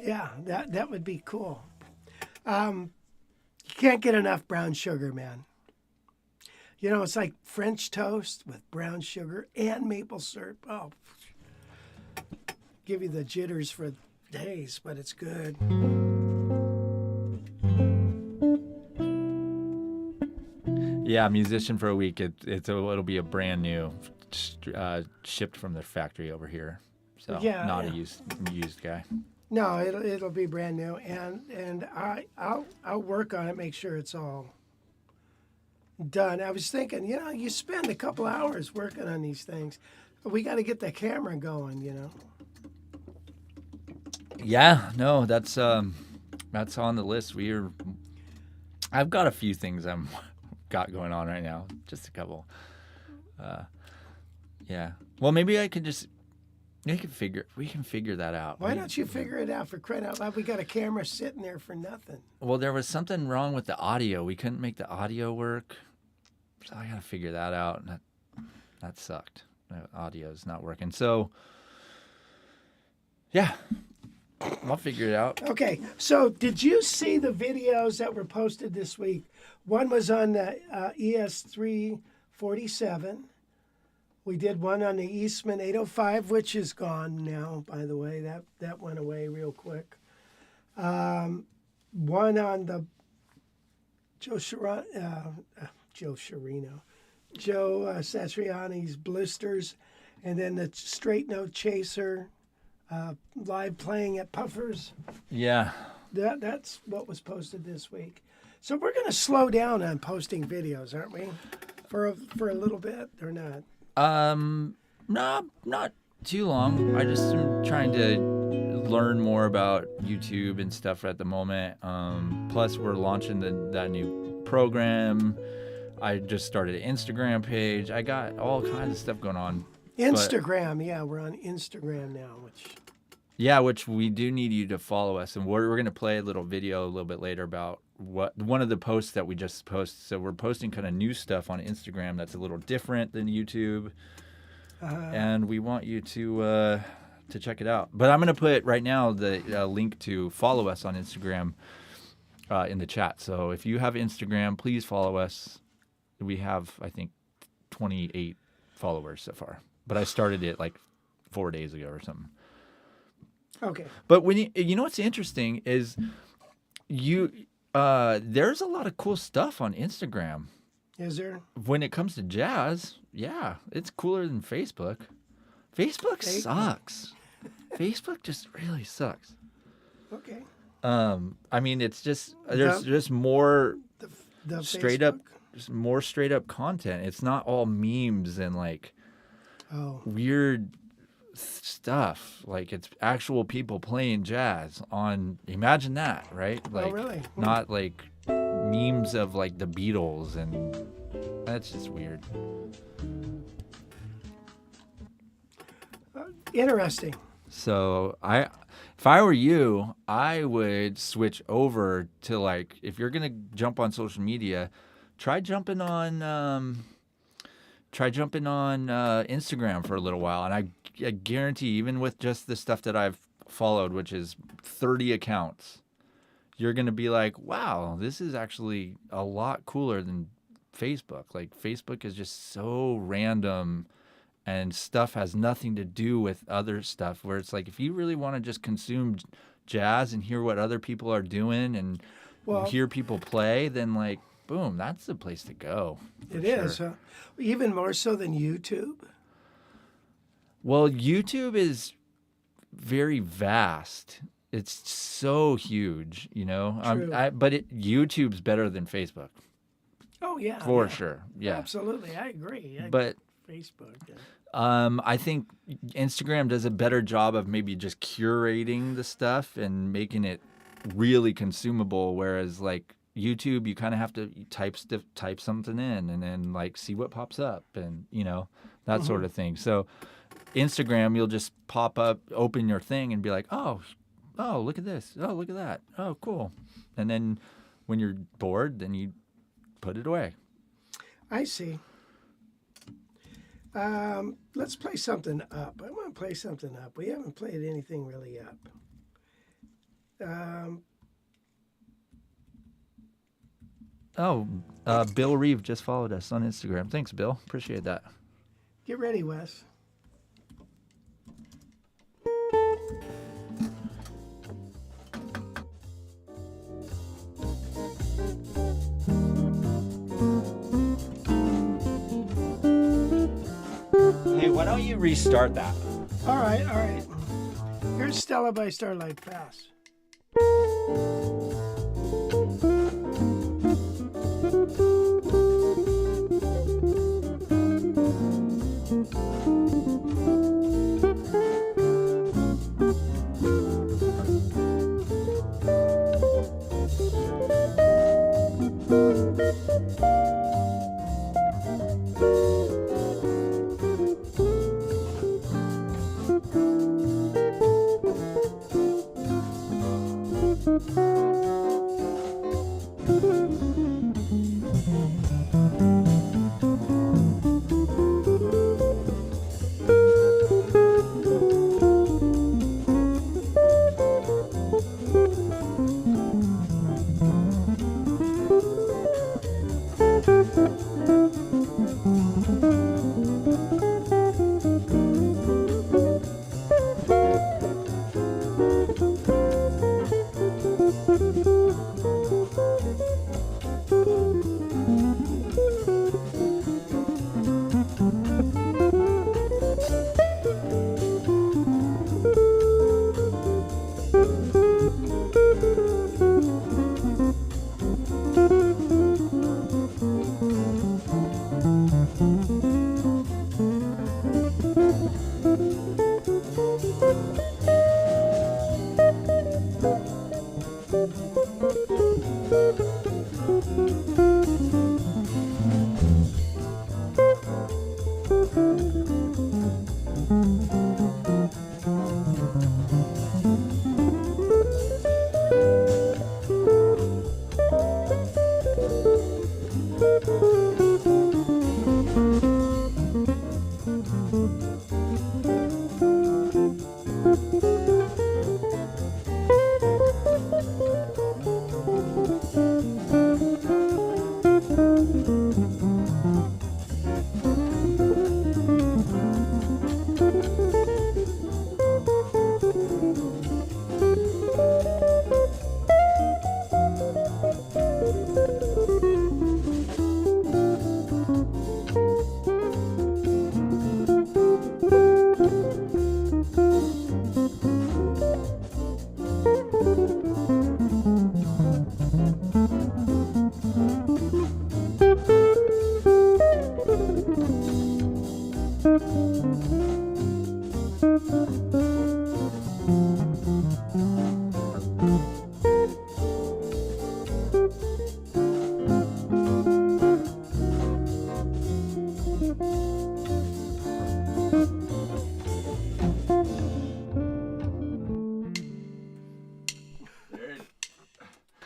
Yeah, that would be cool. You can't get enough brown sugar, man. You know, it's like French toast with brown sugar and maple syrup. Oh, give you the jitters for days, but it's good. Yeah, musician for a week. It'll be a brand new, shipped from the factory over here. So Yeah, not yeah. a used guy. No, it'll be brand new, and I'll work on it, make sure it's all done. I was thinking, you know, you spend a couple hours working on these things. We got to get the camera going, you know. Yeah, no, that's on the list. I've got a few things got going on right now, just a couple. Yeah. Well, maybe we can figure that out. Why don't you figure it out, for crying out loud? We got a camera sitting there for nothing. Well, there was something wrong with the audio. We couldn't make the audio work, so I got to figure that out. And that sucked. The audio's not working. So, yeah, I'll figure it out. Okay, so did you see the videos that were posted this week? One was on the ES347. We did one on the Eastman 805, which is gone now, by the way. That went away real quick. One on the Joe Satriani's Blisters, and then the Straight Note Chaser live playing at Puffers. Yeah. That's what was posted this week. So we're going to slow down on posting videos, aren't we? For a little bit, or not? No, not too long. I just am trying to learn more about YouTube and stuff at the moment. Plus, we're launching that new program. I just started an Instagram page. I got all kinds of stuff going on. Instagram, yeah, we're on Instagram now. Which we do need you to follow us, and we're going to play a little video a little bit later about one of the posts that we just posted. So we're posting kind of new stuff on Instagram that's a little different than YouTube, and we want you to check it out. But I'm going to put right now the link to follow us on Instagram in the chat. So if you have Instagram, please follow us. We have, I think, 28 followers so far, but I started it like 4 days ago or something. Okay. But when you know what's interesting is there's a lot of cool stuff on Instagram. Is there? When it comes to jazz, yeah, it's cooler than Facebook. Facebook sucks. Facebook just really sucks. Okay. I mean, it's just there's just more The straight Facebook? up, just more straight up content. It's not all memes and like weird stuff. Like it's actual people playing jazz on. Imagine that, right? Like, really? Not like memes of like the Beatles, and that's just weird. Interesting. So if I were you, I would switch over to like, if you're gonna jump on social media, try jumping on Instagram for a little while, and I guarantee, even with just the stuff that I've followed, which is 30 accounts, you're gonna be like, wow, this is actually a lot cooler than Facebook. Like Facebook is just so random, and stuff has nothing to do with other stuff, where it's like, if you really want to just consume jazz and hear what other people are doing and hear people play, then like, boom, that's the place to go. It is, huh? Even more so than YouTube. Well, YouTube is very vast. It's so huge, you know. True. But YouTube's better than Facebook. Oh yeah, For sure. Yeah. Absolutely, I agree. But Facebook. Yeah. I think Instagram does a better job of maybe just curating the stuff and making it really consumable, whereas like YouTube, you kind of have to type something in and then like see what pops up, and you know, that sort of thing. So Instagram, you'll just pop up, open your thing and be like, oh, look at this. Oh, look at that. Oh, cool. And then when you're bored, then you put it away. I see. Let's play something up. I want to play something up. We haven't played anything really up. Bill Reeve just followed us on Instagram. Thanks, Bill. Appreciate that. Get ready, Wes. Hey, why don't you restart that? All right, all right. Here's Stella by Starlight Pass.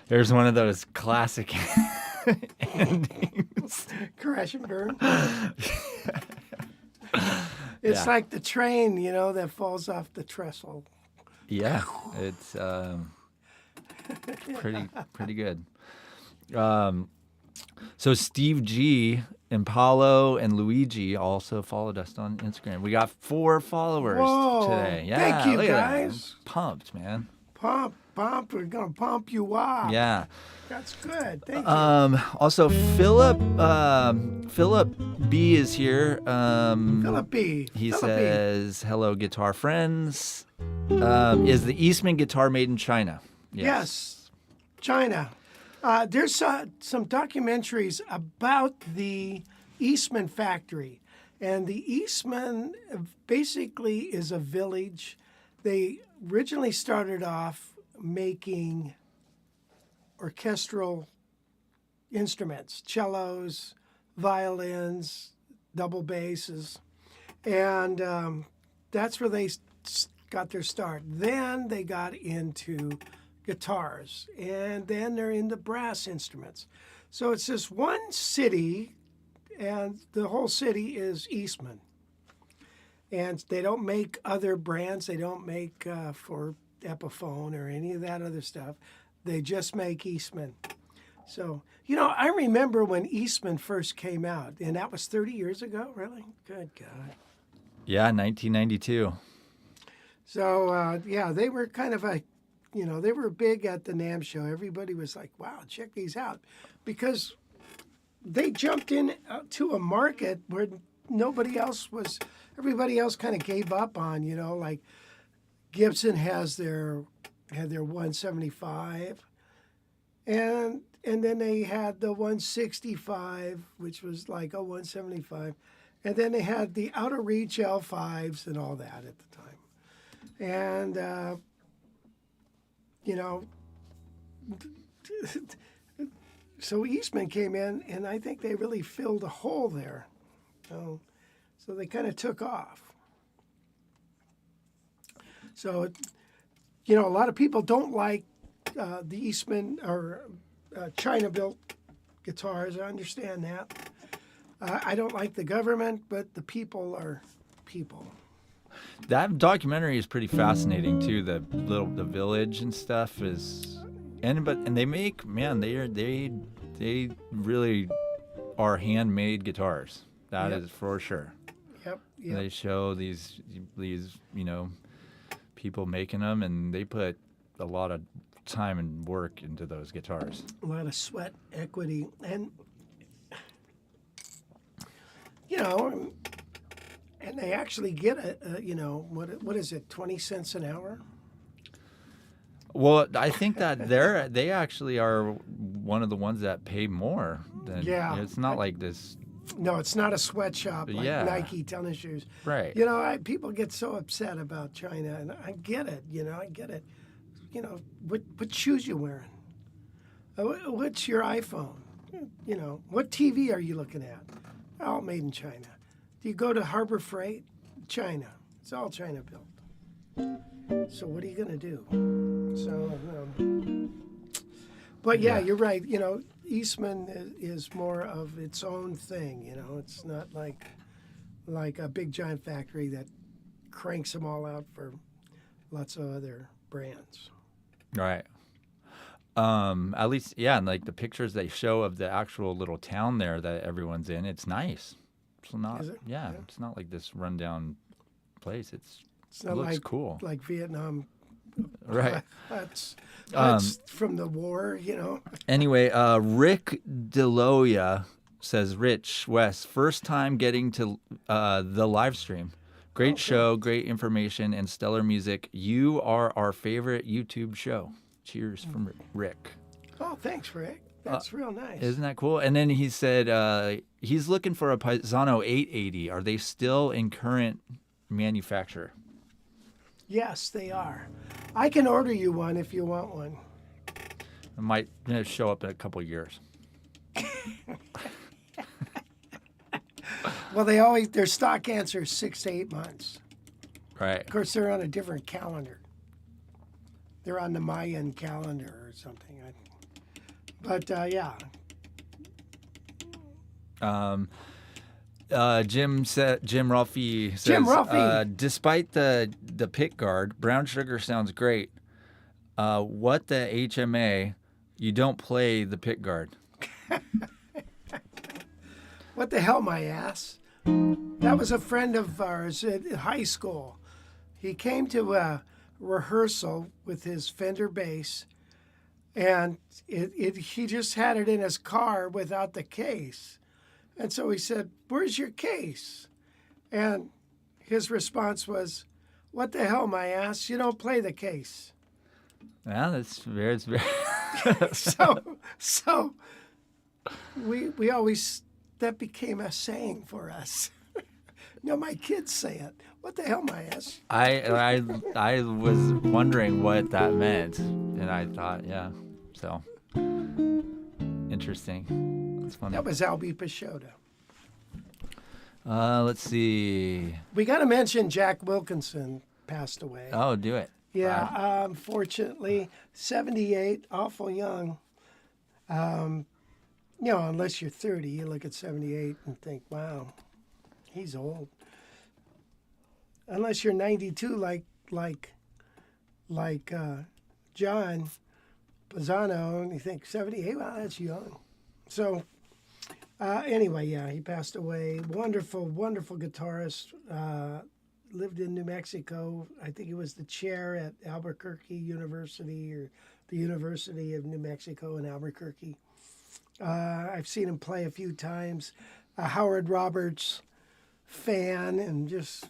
There's one of those classic endings. Crash and burn. It's like the train, you know, that falls off the trestle. Yeah, it's pretty good. So Steve G, Impalo, and Luigi also followed us on Instagram. We got 4 followers today. Yeah, thank you, look at that. guys. I'm pumped, man. Pump. We're going to pump you up. Yeah. That's good. Thank you. Also, Philip B is here. Philip B. He Philip says, hello, guitar friends. Is the Eastman guitar made in China? Yes. China. There's some documentaries about the Eastman factory. And the Eastman basically is a village. They originally started off making orchestral instruments, cellos, violins, double basses, and that's where they got their start. Then they got into guitars, and then they're into brass instruments. So it's this one city, and the whole city is Eastman. And they don't make other brands. They don't make for Epiphone or any of that other stuff. They just make Eastman. So, I remember when Eastman first came out, and that was 30 years ago, really? Good God. Yeah, 1992. So, they were kind of they were big at the NAMM show. Everybody was like, wow, check these out. Because they jumped in to a market where everybody else kind of gave up on, like Gibson had their 175, and then they had the 165, which was like a 175, and then they had the out of reach L5s and all that at the time, and so Eastman came in, and I think they really filled a hole there, so they kind of took off. So, a lot of people don't like the Eastman or China-built guitars. I understand that. I don't like the government, but the people are people. That documentary is pretty fascinating too. The village and stuff is, and they make, man, they really are handmade guitars. That is for sure. Yep. They show these people making them, and they put a lot of time and work into those guitars. A lot of sweat equity, and and they actually get what is it, 20 cents an hour? Well, I think that they actually are one of the ones that pay more than. Yeah. It's not like this. No, it's not a sweatshop like Yeah. Nike tennis shoes. Right. People get so upset about China, and I get it. I get it. What shoes you wearing? What's your iPhone? What TV are you looking at? All made in China. Do you go to Harbor Freight? China. It's all China built. So what are you going to do? But yeah, you're right. Eastman is more of its own thing. It's not like a big giant factory that cranks them all out for lots of other brands. Right. At least, yeah, and like the pictures they show of the actual little town there that everyone's in, it's nice. It's not, Is it? yeah, it's not like this rundown place. It not looks like, cool. like Vietnam. Right. That's from the war, Anyway, Rick Deloya says, Rich West, first time getting to the live stream. Great show, great information, and stellar music. You are our favorite YouTube show. Cheers from Rick. Oh, thanks, Rick. That's real nice. Isn't that cool? And then he said he's looking for a Pisano 880. Are they still in current manufacture? Yes, they are. I can order you one if you want one. It might show up in a couple of years. Well, their stock answer is 6 to 8 months. Right. Of course, they're on a different calendar. They're on the Mayan calendar or something. But yeah. Jim Ruffy says, Jim Ruffy. Despite the pick guard, brown sugar sounds great. What the HMA? You don't play the pick guard. What the hell, my ass? That was a friend of ours at high school. He came to a rehearsal with his Fender bass, and he just had it in his car without the case. And so he said, "Where's your case?" And his response was, "What the hell, my ass? You don't play the case." Yeah, it's very. So we always, that became a saying for us. My kids say it. What the hell, my ass? I was wondering what that meant, and I thought, yeah, so interesting. That's funny. That was Albie Peixoto. Let's see. We got to mention Jack Wilkinson passed away. Oh, do it. Yeah, unfortunately, 78, awful young. Unless you're 30, you look at 78 and think, wow, he's old. Unless you're 92, like like John Pisano, and you think 78, wow, that's young. So anyway, yeah, he passed away. Wonderful, wonderful guitarist. Lived in New Mexico. I think he was the chair at Albuquerque University, or the University of New Mexico in Albuquerque. I've seen him play a few times. A Howard Roberts fan, and just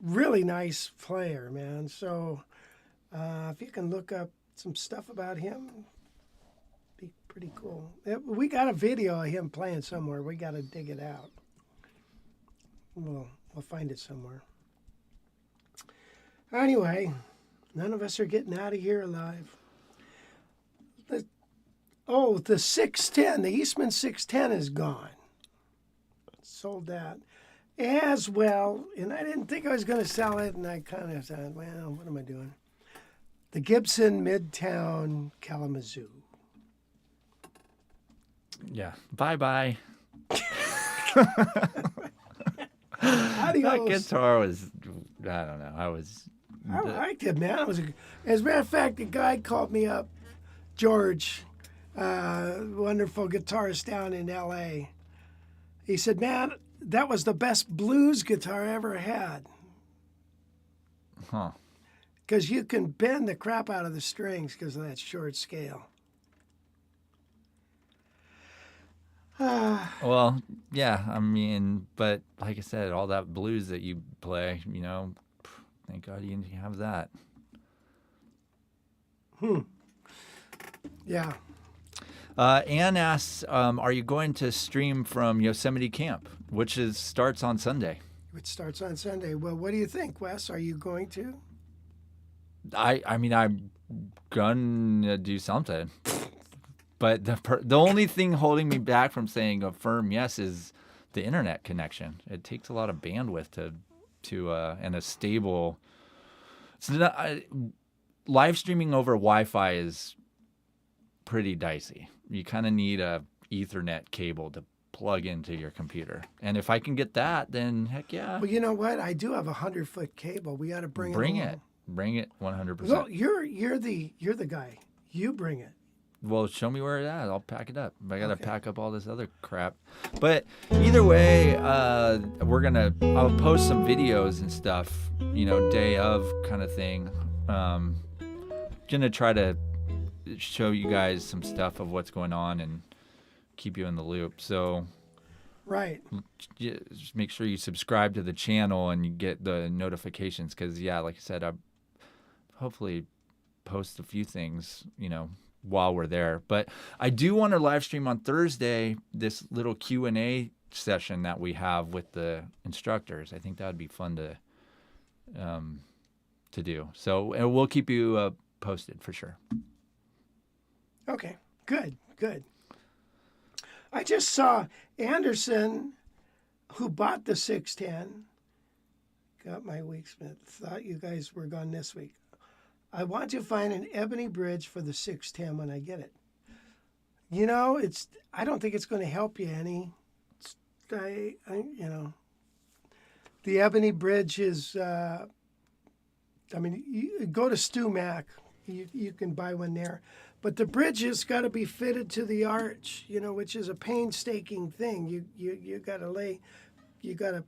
really nice player, man. So if you can look up some stuff about him, be pretty cool. We got a video of him playing somewhere. We got to dig it out. We'll find it somewhere. Anyway, none of us are getting out of here alive. The 610, the Eastman 610 is gone. Sold that. As well, and I didn't think I was going to sell it, and I kind of thought, well, what am I doing? The Gibson Midtown Kalamazoo. Yeah. Bye-bye. Adios. That guitar was, I don't know. I liked it, man. As a matter of fact, the guy called me up, George, wonderful guitarist down in L.A. He said, man, that was the best blues guitar I ever had. Huh. Because you can bend the crap out of the strings because of that short scale. Well, yeah, I mean, but like I said, all that blues that you play, thank God you have that. Yeah. Ann asks, are you going to stream from Yosemite Camp, which starts on Sunday? It starts on Sunday. Well, what do you think, Wes? Are you going to? I mean, I'm gonna do something, but the only thing holding me back from saying a firm yes is the internet connection. It takes a lot of bandwidth to and a stable. It's not, live streaming over Wi-Fi is pretty dicey. You kind of need a Ethernet cable to plug into your computer, and if I can get that, then heck yeah. Well, you know what? I do have a 100-foot cable. We got to bring it. Bring it 100%. Well, you're the guy. You bring it. Well, show me where it's at. I'll pack it up. I gotta pack up all this other crap. But either way, I'll post some videos and stuff. Day of kind of thing. Gonna try to show you guys some stuff of what's going on and keep you in the loop. So, right. Just make sure you subscribe to the channel and you get the notifications. Because like I said, I hopefully post a few things, while we're there. But I do want to live stream on Thursday this little Q&A session that we have with the instructors. I think that would be fun to do. So we'll keep you posted for sure. Okay, good. I just saw Anderson, who bought the 610, got my Weeksmith, thought you guys were gone this week. I want to find an ebony bridge for the 610 when I get it. I don't think it's going to help you any. The ebony bridge is, you go to Stu Mac, you can buy one there. But the bridge has got to be fitted to the arch, which is a painstaking thing. You got to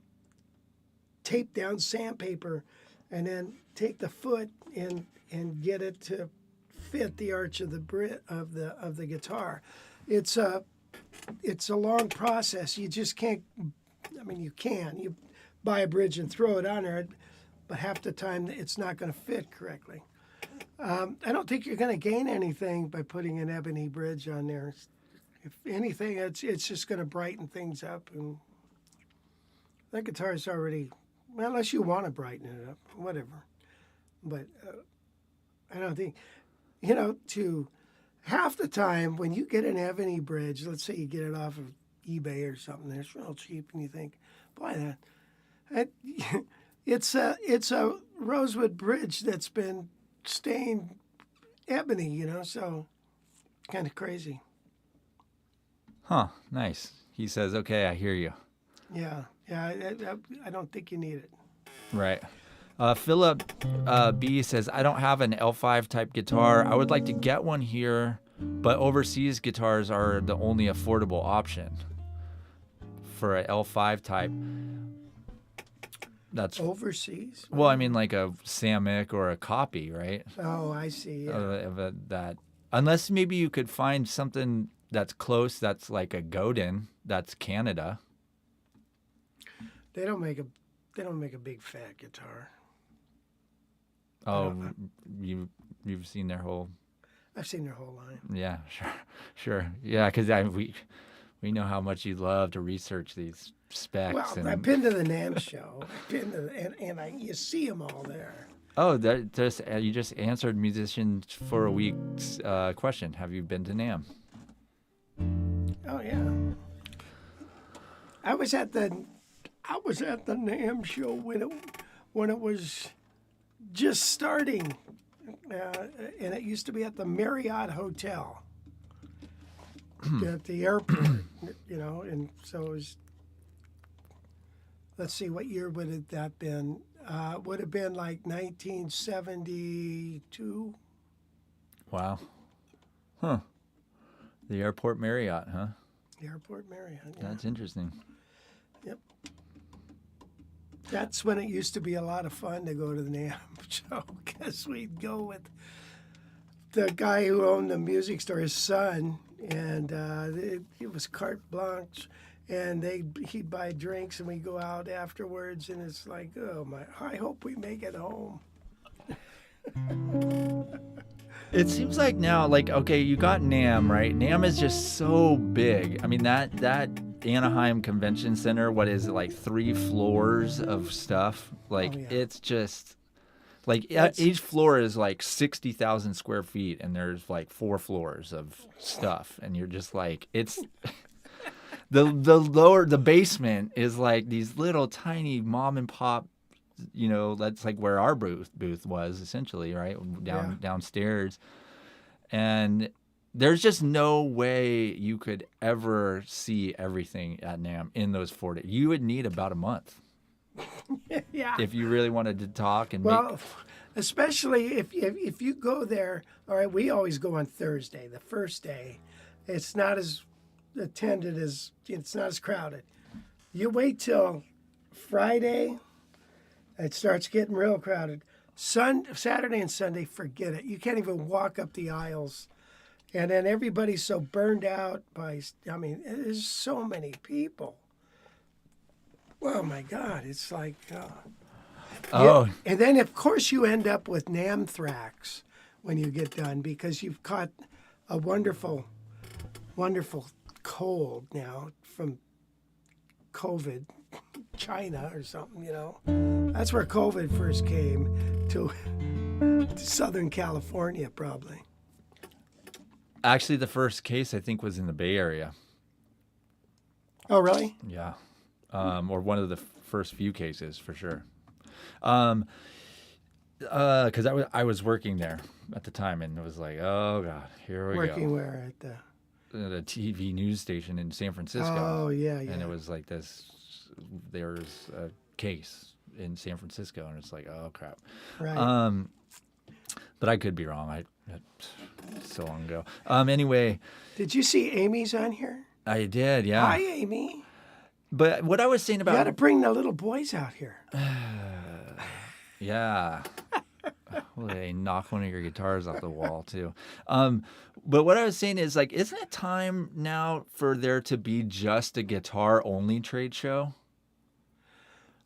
tape down sandpaper and then take the foot and get it to fit the arch of the guitar. It's a long process. You just can't. You can. You buy a bridge and throw it on there, but half the time it's not going to fit correctly. I don't think you're going to gain anything by putting an ebony bridge on there. If anything, it's just going to brighten things up. And that guitar is already, well, unless you want to brighten it up, whatever. But I don't think, to half the time when you get an ebony bridge, let's say you get it off of eBay or something, it's real cheap, and you think, boy, it's a rosewood bridge that's been stained ebony, so kind of crazy. Huh, nice. He says, okay, I hear you. Yeah, I don't think you need it. Right. Philip B says, I don't have an L5 type guitar. I would like to get one here, but overseas guitars are the only affordable option for a L5 type. That's Overseas? well, I mean, like a Samick or a copy, right? Oh, I see. Yeah. That unless maybe you could find something that's close, that's like a Godin, that's Canada. They don't make a big fat guitar. Oh, you've seen their whole. I've seen their whole line. Yeah, sure. Yeah, because we know how much you love to research these specs. Well, I've been to the NAMM show. You see them all there. Oh, you just answered Musician for a Week's question. Have you been to NAMM? Oh yeah. I was at the NAMM show when it was just starting, and it used to be at the Marriott Hotel at the airport, and so it was. Let's see, what year would it that been? Would have been like 1972. Wow. Huh. The Airport Marriott, huh? The Airport Marriott. Yeah. That's interesting. Yep. That's when it used to be a lot of fun to go to the NAMM show, because we'd go with the guy who owned the music store, his son, and it was carte blanche, and he'd buy drinks, and we'd go out afterwards, and it's like, oh my, I hope we make it home. It seems like now, like, okay, you got NAMM, right? NAMM is just so big. I mean, that Anaheim Convention Center, what is it, like 3 floors of stuff? Like, It's just, like, each floor is like 60,000 square feet, and there's like 4 floors of stuff. And you're just like, it's, the basement is like these little tiny mom and pop, that's like where our booth was essentially, right? Downstairs. And there's just no way you could ever see everything at NAMM in those 4 days. You would need about a month. Yeah. If you really wanted to talk and especially if you go there, all right, we always go on Thursday, the first day. It's not as attended it's not as crowded. You wait till Friday, it starts getting real crowded. Saturday and Sunday, forget it. You can't even walk up the aisles. And then everybody's so burned out there's so many people. Oh my God, it's like... Oh. Yeah. And then, of course, you end up with anthrax when you get done, because you've caught a wonderful, wonderful cold now from COVID, China or something, That's where COVID first came to Southern California, probably. Actually, the first case, I think, was in the Bay Area. Oh, really? Yeah. Or one of the first few cases, for sure. Because I was working there at the time, and it was like, oh God, here we go. Working where? At the TV news station in San Francisco. Oh, yeah. And it was like this, there was a case in San Francisco, and it's like, oh crap. Right. But I could be wrong. So long ago. Anyway. Did you see Amy's on here? I did, yeah. Hi, Amy. But what I was saying about... You got to bring the little boys out here. Yeah. Well, they knock one of your guitars off the wall, too. But what I was saying is, like, isn't it time now for there to be just a guitar-only trade show?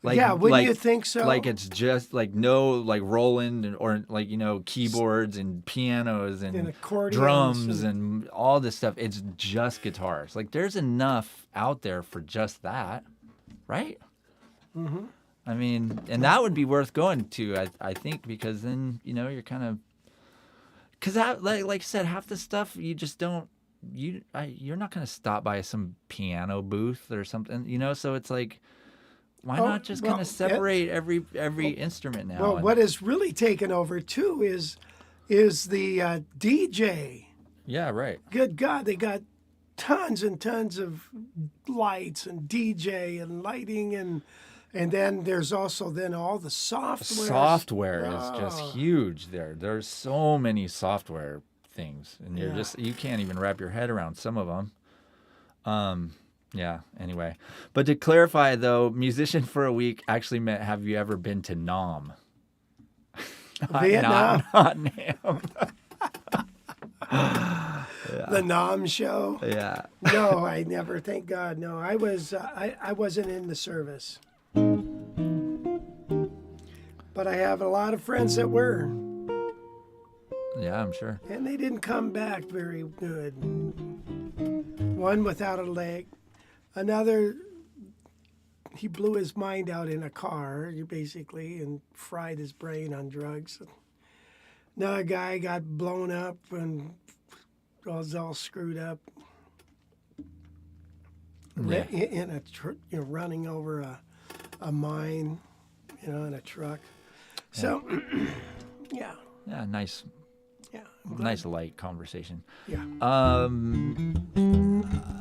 Like, yeah, wouldn't you think so? Like, it's just, like, no, like, Roland or, like, keyboards and pianos and drums and all this stuff. It's just guitars. Like, there's enough out there for just that, right? Mm-hmm. I mean, and that would be worth going to, I think, because then, you're kind of... Because, like I said, half the stuff you just don't... You're not going to stop by some piano booth or something, so it's like... Why not just kind of separate every instrument now? Well, what has really taken over too is the DJ. Yeah, right. Good God, they got tons and tons of lights and DJ and lighting and And then there's also then all the software. Software is just huge there. There's so many software things, and you can't even wrap your head around some of them. Yeah, anyway. But to clarify, though, musician for a week actually meant, have you ever been to Nam? Vietnam. Not Nam. The Nam show. Yeah. No, I never. Thank God. No, I wasn't in the service. But I have a lot of friends that were. Yeah, I'm sure. And they didn't come back very good. One without a leg. Another, he blew his mind out in a car, basically, and fried his brain on drugs. Another guy got blown up and was all screwed up. Yeah. In a running over a mine, in a truck. So, yeah. Yeah, nice light conversation. Yeah.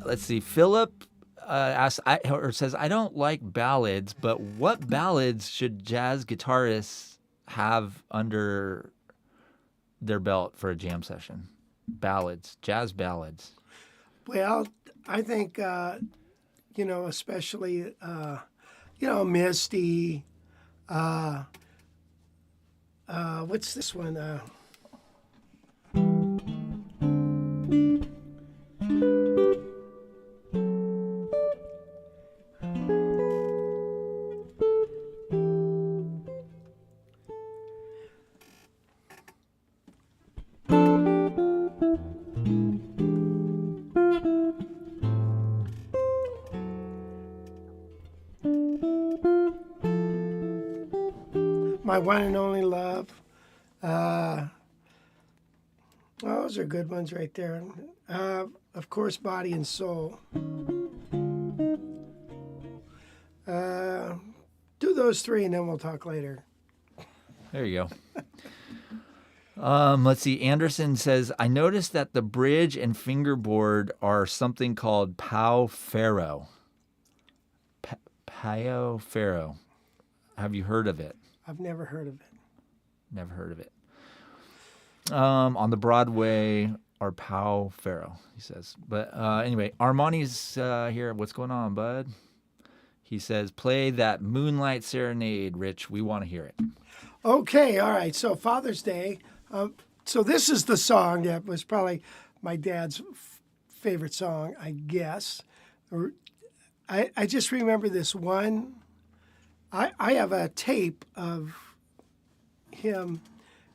Let's see. Philip says, I don't like ballads, but what ballads should jazz guitarists have under their belt for a jam session? Ballads, jazz ballads. Well, I think, especially, Misty. What's this one? My One and Only Love. Those are good ones right there. Of course, Body and Soul. Do those three and then we'll talk later. There you go. Let's see. Anderson says, I noticed that the bridge and fingerboard are something called Pau Ferro. Pau Ferro. Have you heard of it? I've never heard of it. Never heard of it. On the Broadway are Pau Ferro, he says. But anyway, Armani's here. What's going on, bud? He says, play that Moonlight Serenade, Rich. We want to hear it. Okay, all right. So Father's Day. So this is the song that was probably my dad's favorite song, I guess. I just remember this one. I have a tape of him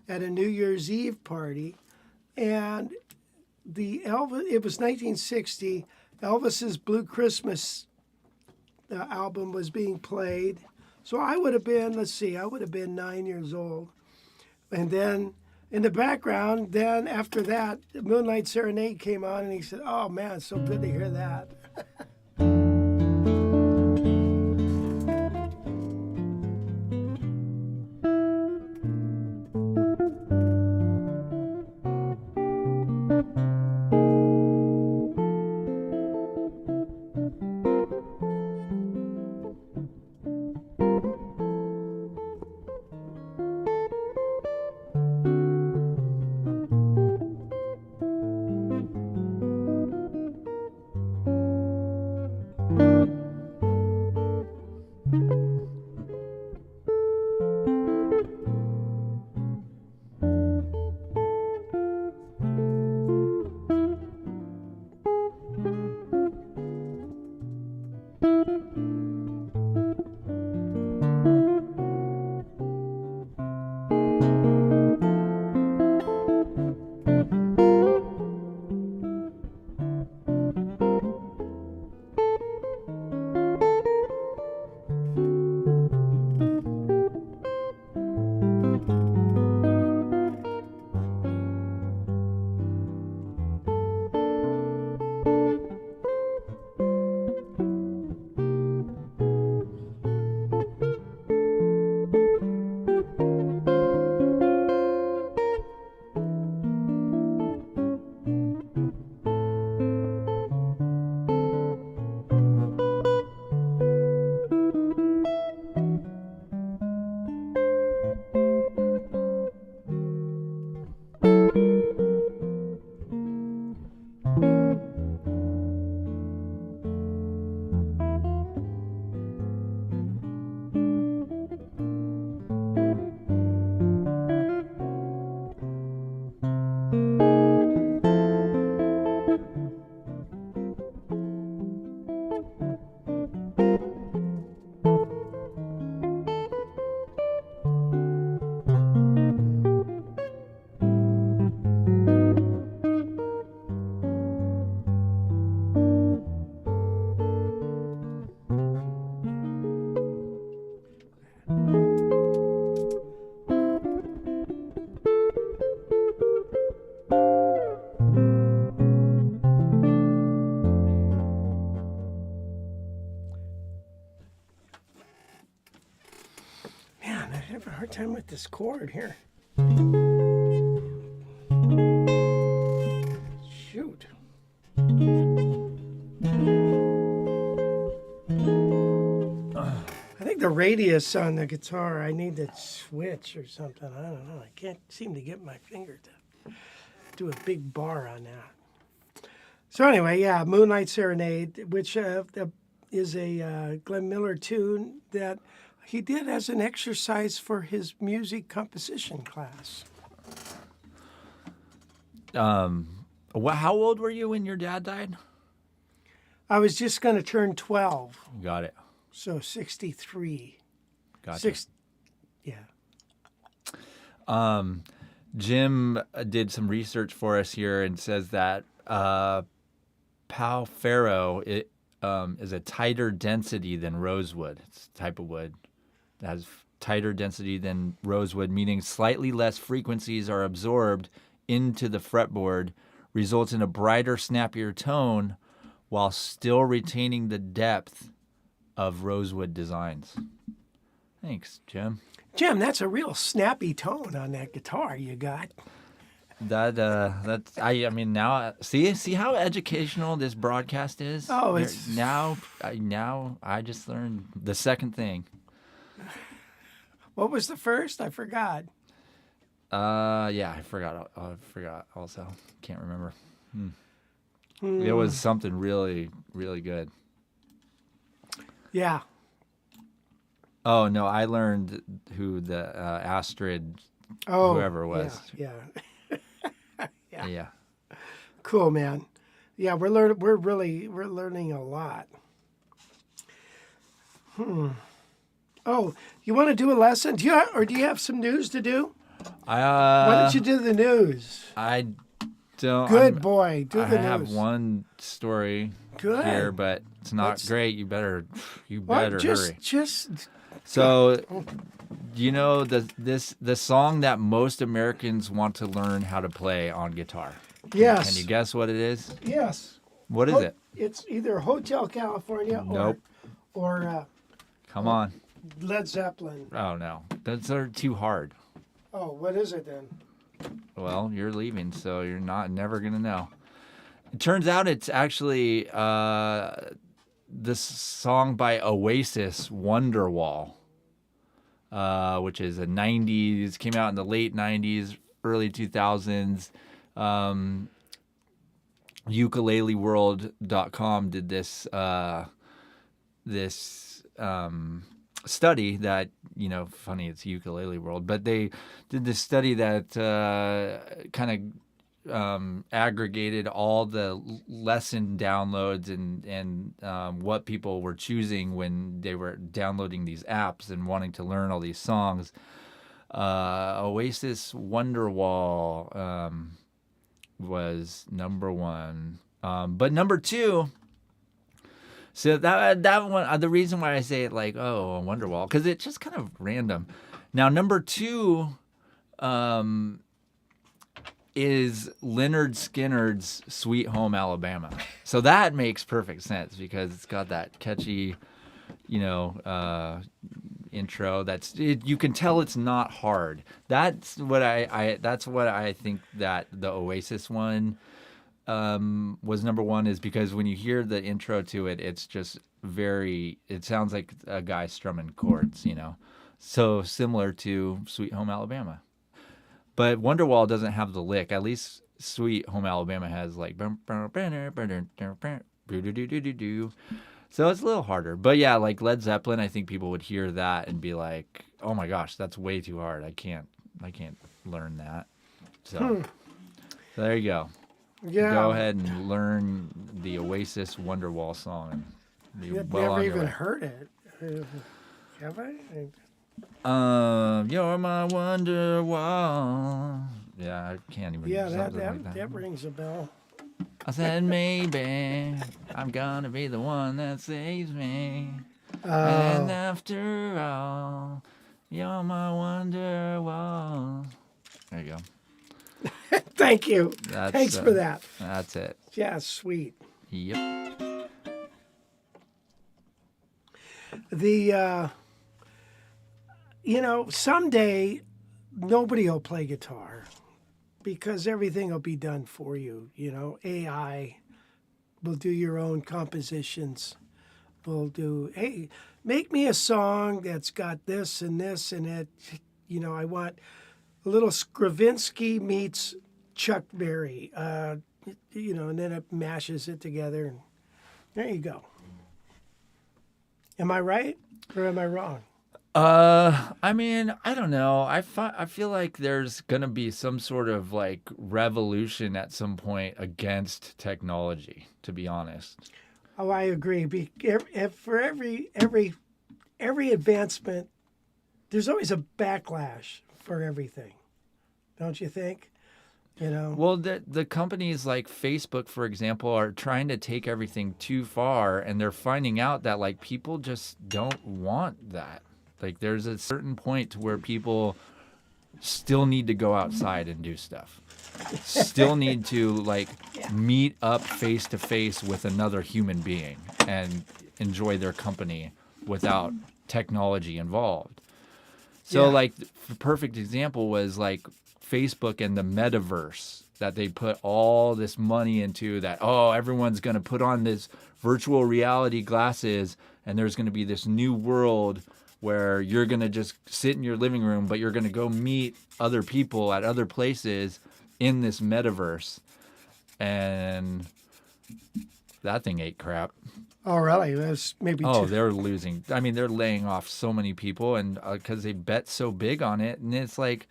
at a New Year's Eve party, and it was 1960. Elvis's Blue Christmas album was being played. So I would have been, 9 years old. And then in the background, then after that, Moonlight Serenade came on, and he said, oh man, it's so good to hear that. with this chord here. Shoot. I think the radius on the guitar, I need to switch or something. I don't know. I can't seem to get my finger to do a big bar on that. So anyway, yeah, Moonlight Serenade, which is a Glenn Miller tune that he did as an exercise for his music composition class. How old were you when your dad died? I was just going to turn 12, Got it. so 63. Gotcha. Yeah. Jim did some research for us here and says that Pau Ferro is a tighter density than rosewood. It's a type of wood that has tighter density than rosewood, meaning slightly less frequencies are absorbed into the fretboard, results in a brighter, snappier tone while still retaining the depth of rosewood designs. Thanks, Jim. Jim, that's a real snappy tone on that guitar you got. That's I mean now see how educational this broadcast is. Oh, it's now I just learned the second thing. What was the first? I forgot. Yeah, I forgot also. Can't remember. It was something really, really good. Yeah. Oh no, I learned who the Astrid, whoever it was. Yeah. Yeah. Cool, man. Yeah, we're learning a lot. Oh, you want to do a lesson? Do you have some news to do? Why don't you do the news? I don't. Good boy. Do the news. I have one story Good. here, but it's not great. You better hurry. Just. So, you know the song that most Americans want to learn how to play on guitar. Yes. Can you guess what it is? Yes. What is it? It's either Hotel California Nope. or Come on. Led Zeppelin. Oh no, those are too hard. Oh, what is it then? Well, you're leaving, so you're never gonna know. It turns out it's actually this song by Oasis, Wonderwall, which is a 90s, came out in the late 90s, early 2000s. ukuleleworld.com did this study that, funny it's Ukulele World, but they did this study that kind of aggregated all the lesson downloads and what people were choosing when they were downloading these apps and wanting to learn all these songs. Oasis Wonderwall was number one, but number two. So that one, the reason why I say it like, oh, Wonderwall, because it's just kind of random. Now, number two is Lynyrd Skynyrd's Sweet Home Alabama. So that makes perfect sense because it's got that catchy, intro. You can tell it's not hard. That's what I think that the Oasis one was number one, is because when you hear the intro to it, it's just it sounds like a guy strumming chords, so similar to Sweet Home Alabama. But Wonderwall doesn't have the lick. At least Sweet Home Alabama has like, so it's a little harder. But yeah, like Led Zeppelin, I think people would hear that and be like, oh my gosh, that's way too hard. I can't learn that. So there you go. Yeah. Go ahead and learn the Oasis Wonderwall song. I've never even heard it. Have I? You're my Wonderwall. Yeah, I can't even. Yeah, that that rings a bell. I said maybe I'm gonna be the one that saves me. And after all, you're my Wonderwall. There you go. Thank you. Thanks for that. That's it. Yeah, sweet. Yep. The, someday nobody will play guitar because everything will be done for you. AI will do your own compositions. Will do, hey, make me a song that's got this and this and it. I want a little Stravinsky meets Chuck Berry, and then it mashes it together. And there you go. Am I right or am I wrong? I mean, I don't know. I feel like there's gonna be some sort of like revolution at some point against technology. To be honest. Oh, I agree. For every advancement, there's always a backlash for everything, don't you think? Well, the companies like Facebook, for example, are trying to take everything too far, and they're finding out that like people just don't want that. Like there's a certain point to where people still need to go outside and do stuff. Still need to like meet up face to face with another human being and enjoy their company without technology involved. So like the perfect example was like Facebook and the metaverse that they put all this money into, that everyone's going to put on this virtual reality glasses and there's going to be this new world where you're going to just sit in your living room, but you're going to go meet other people at other places in this metaverse. And that thing ate crap. Oh, really? That's maybe They're losing. I mean, they're laying off so many people, and because they bet so big on it, and it's like,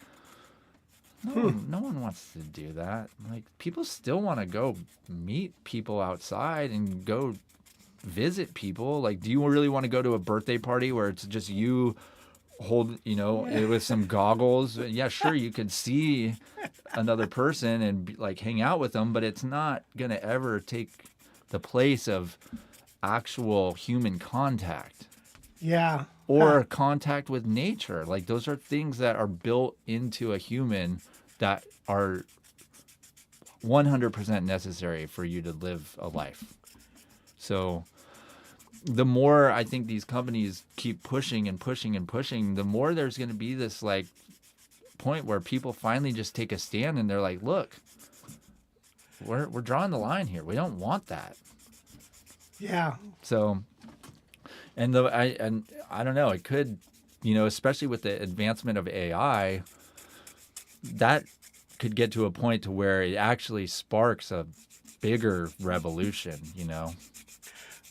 no one wants to do that. Like, people still want to go meet people outside and go visit people. Like, do you really want to go to a birthday party where it's just you with some goggles? Yeah, sure, you could see another person and like hang out with them, but it's not gonna ever take the place of actual human contact. Yeah. Or contact with nature. Like those are things that are built into a human that are 100% necessary for you to live a life. So the more I think these companies keep pushing and pushing and pushing, the more there's going to be this like point where people finally just take a stand and they're like, look, we're drawing the line here. We don't want that. Yeah. So, and I don't know, it could, especially with the advancement of AI, that could get to a point to where it actually sparks a bigger revolution,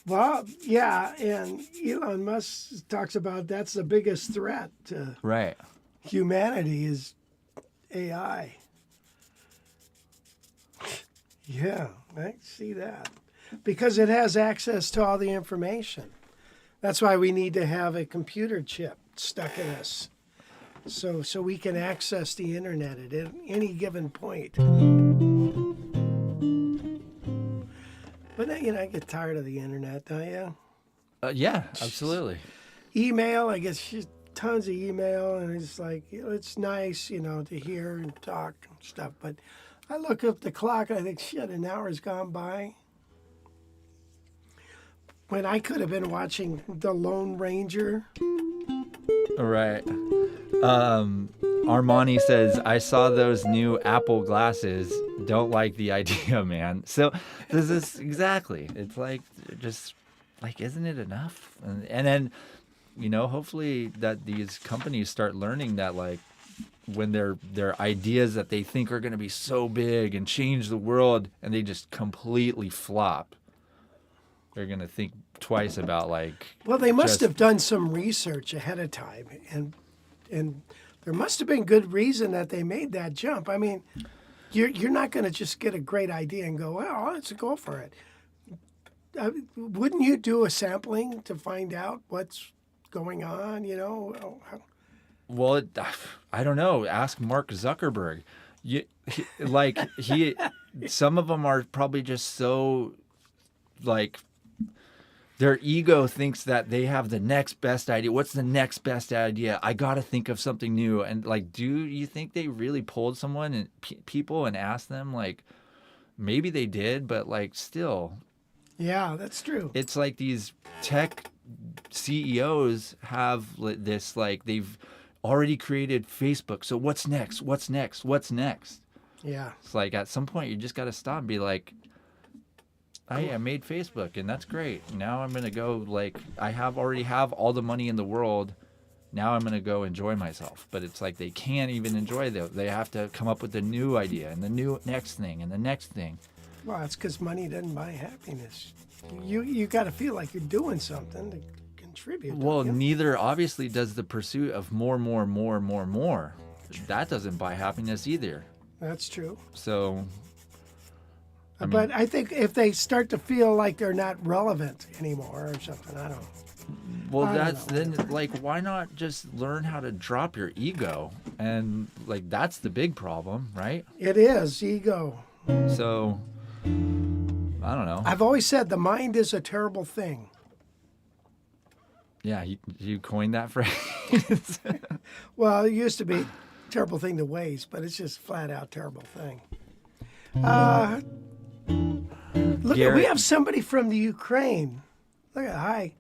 Well, yeah, and Elon Musk talks about that's the biggest threat to Right. humanity is AI. Yeah, I see that. Because it has access to all the information. That's why we need to have a computer chip stuck in us. So we can access the internet at any given point. But I get tired of the internet, don't you? Yeah, absolutely. Email, I get tons of email, and it's like, it's nice, to hear and talk and stuff. But I look up the clock and I think, shit, an hour's gone by. When I could have been watching The Lone Ranger. Right. Armani says, I saw those new Apple glasses. Don't like the idea, man. So this is exactly. It's like, just like, isn't it enough? And then, hopefully that these companies start learning that, like, when their ideas that they think are going to be so big and change the world and they just completely flop, they're going to think twice about, like... Well, they must have done some research ahead of time, and there must have been good reason that they made that jump. I mean, you're not going to just get a great idea and go, well, let's go for it. Wouldn't you do a sampling to find out what's going on, Well, I don't know. Ask Mark Zuckerberg. Some of them are probably just so, like, their ego thinks that they have the next best idea. What's the next best idea? I got to think of something new. And like, do you think they really pulled someone and people and asked them? Like, maybe they did, but like, still. Yeah, that's true. It's like these tech CEOs have this, like, they've already created Facebook. So what's next? What's next? What's next? Yeah. It's like at some point you just got to stop and be like, I made Facebook and that's great. Now I'm going to go already have all the money in the world. Now I'm going to go enjoy myself. But it's like they can't even enjoy that. They have to come up with a new idea and the new next thing and the next thing. Well, it's because money doesn't buy happiness. You got to feel like you're doing something to contribute. Well, don't you? neither obviously does the pursuit of more. That doesn't buy happiness either. That's true. So, But I think if they start to feel like they're not relevant anymore or something, I don't. well, I don't that's know. then like, why not just learn how to drop your ego? And like, that's the big problem, right? It is ego. So, I don't know. I've always said the mind is a terrible thing. Yeah, you coined that phrase. Well, it used to be a terrible thing to waste, but it's just flat out terrible thing. Look, we Garrett. have somebody from the Ukraine. Look at hi,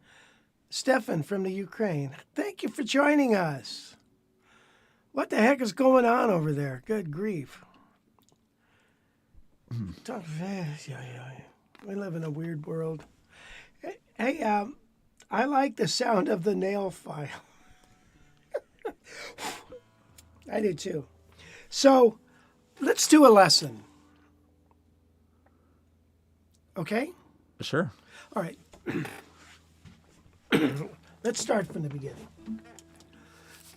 Stefan from the Ukraine. Thank you for joining us. What the heck is going on over there? Good grief. We live in a weird world. Hey, I like the sound of the nail file. I do too. So let's do a lesson. Okay? Sure. All right. Let's start from the beginning.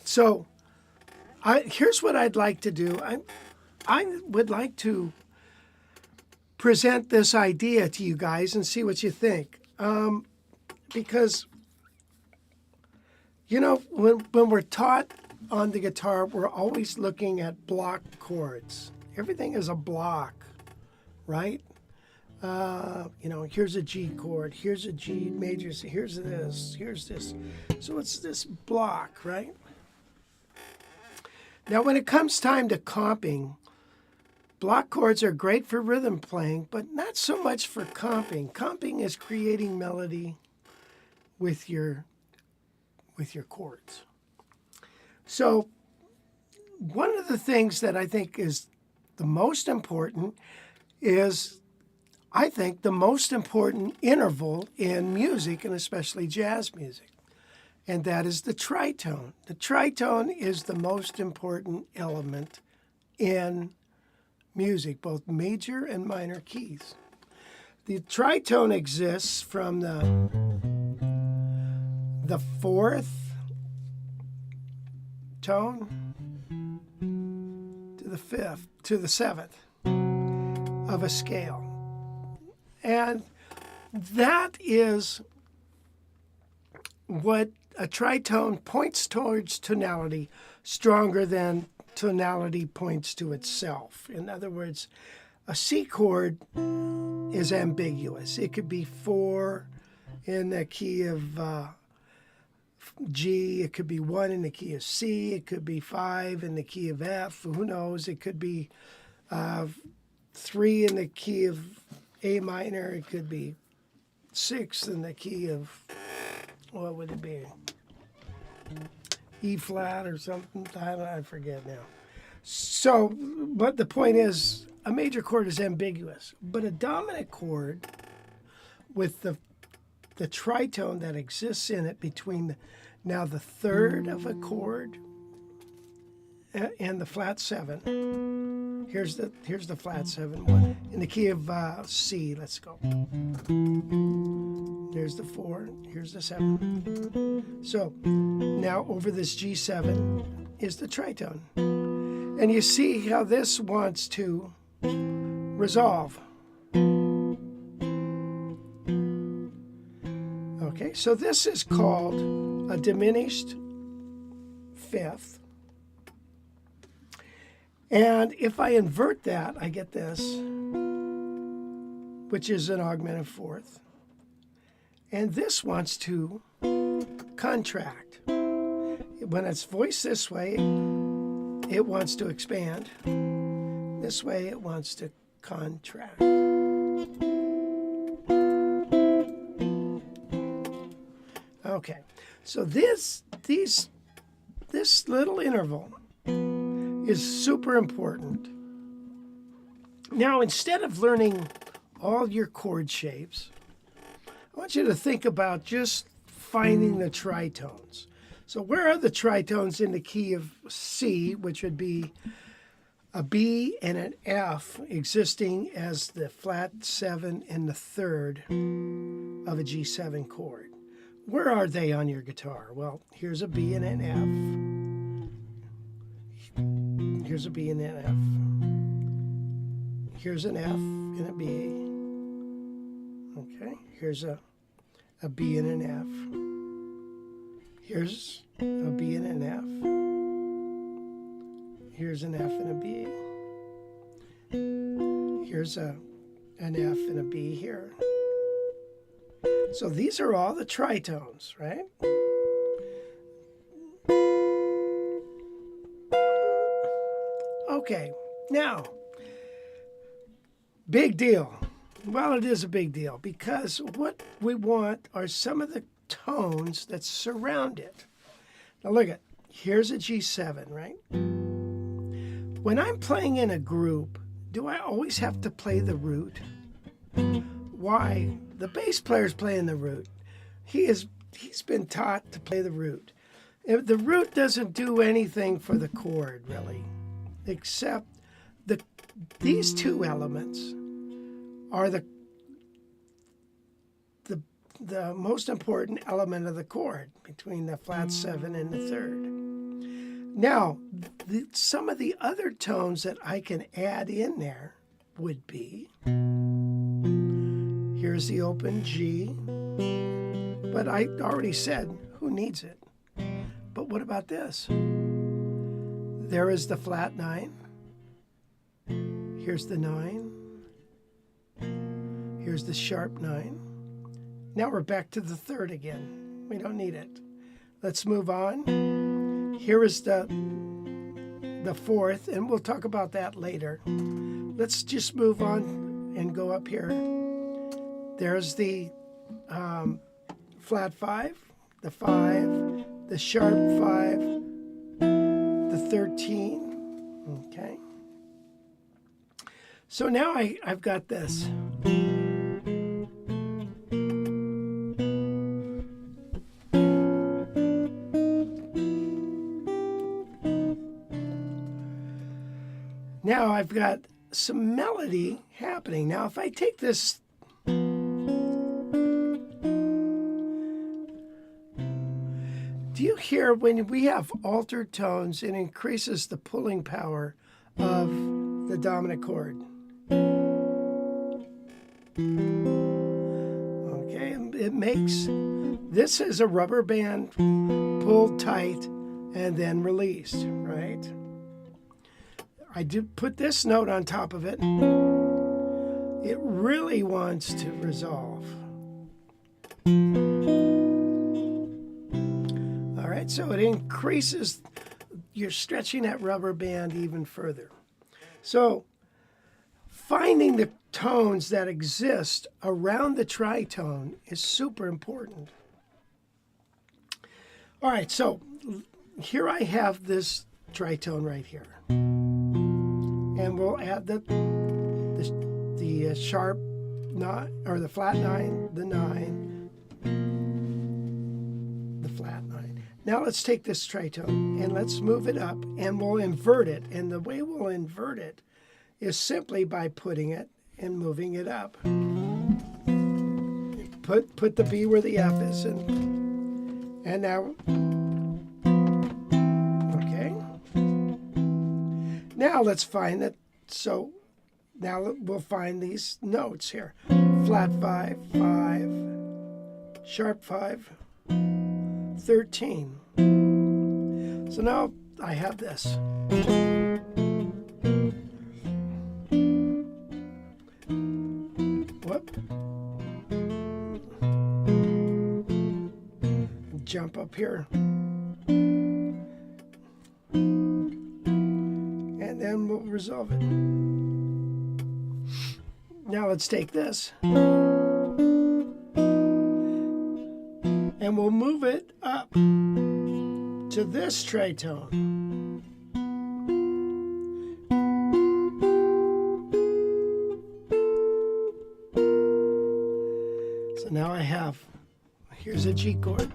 So here's what I'd like to do. I would like to present this idea to you guys and see what you think. Because, you know, when we're taught on the guitar, we're always looking at block chords. Everything is a block, right? You know, here's a G chord, here's a G major, here's this. So it's this block, right? Now, when it comes time to comping, block chords are great for rhythm playing, but not so much for comping. Comping is creating melody with your chords. So one of the things that I think is the most important is, I think, the most important interval in music, and especially jazz music, and that is the tritone. The tritone is the most important element in music, both major and minor keys. The tritone exists from the fourth tone to the fifth, to the seventh of a scale. And that is what a tritone points towards tonality stronger than tonality points to itself. In other words, a C chord is ambiguous. It could be 4 in the key of G, it could be 1 in the key of C, it could be 5 in the key of F, who knows, it could be 3 in the key of A minor, it could be 6 in the key of, what would it be? E flat or something, I forget now. So, but the point is, a major chord is ambiguous, but a dominant chord with the tritone that exists in it between now the third of a chord and the flat 7. Here's the flat 7 one in the key of C. Let's go. There's the 4. Here's the 7. So now over this G7 is the tritone, and you see how this wants to resolve. Okay, so this is called a diminished fifth. And if I invert that, I get this, which is an augmented fourth. And this wants to contract. When it's voiced this way, it wants to expand. This way, it wants to contract. Okay, so these this little interval is super important. Now, instead of learning all your chord shapes, I want you to think about just finding the tritones. So where are the tritones in the key of C, which would be a B and an F existing as the flat 7 and the third of a G7 chord? Where are they on your guitar? Well, here's a B and an F. Here's a B and an F. Here's an F and a B. Okay, here's a B and an F. Here's a B and an F. Here's an F and a B. Here's an F and a B here. So these are all the tritones, right? Okay, now, big deal. Well, it is a big deal because what we want are some of the tones that surround it. Now look at, here's a G7, right? When I'm playing in a group, do I always have to play the root? Why? The bass player's playing the root. He's been taught to play the root. The root doesn't do anything for the chord, really, except these two elements are the most important element of the chord between the flat 7 and the third. Now, some of the other tones that I can add in there would be, here's the open G, but I already said, who needs it? But what about this? There is the flat 9. Here's the 9. Here's the sharp 9. Now we're back to the third again. We don't need it. Let's move on. Here is the fourth, and we'll talk about that later. Let's just move on and go up here. There's the flat 5, the 5, the sharp 5, the 13. Okay. So now I've got this. Now I've got some melody happening. Now if I take this, do you hear when we have altered tones, it increases the pulling power of the dominant chord? Okay, it makes, this is a rubber band pulled tight and then released, right? I do put this note on top of it. It really wants to resolve. All right, so it increases, you're stretching that rubber band even further. So finding the tones that exist around the tritone is super important. All right, so here I have this tritone right here. And we'll add the sharp 9, or the flat 9, the 9, the flat 9. Now let's take this tritone and let's move it up and we'll invert it. And the way we'll invert it is simply by putting it and moving it up. Put the B where the F is, and now, okay. Now let's find that. So now we'll find these notes here: flat 5, 5, sharp 5, 13. So now I have this. Whoop. Jump up here. And then we'll resolve it. Now let's take this. And we'll move it up to this tritone. So now I have, here's a G chord.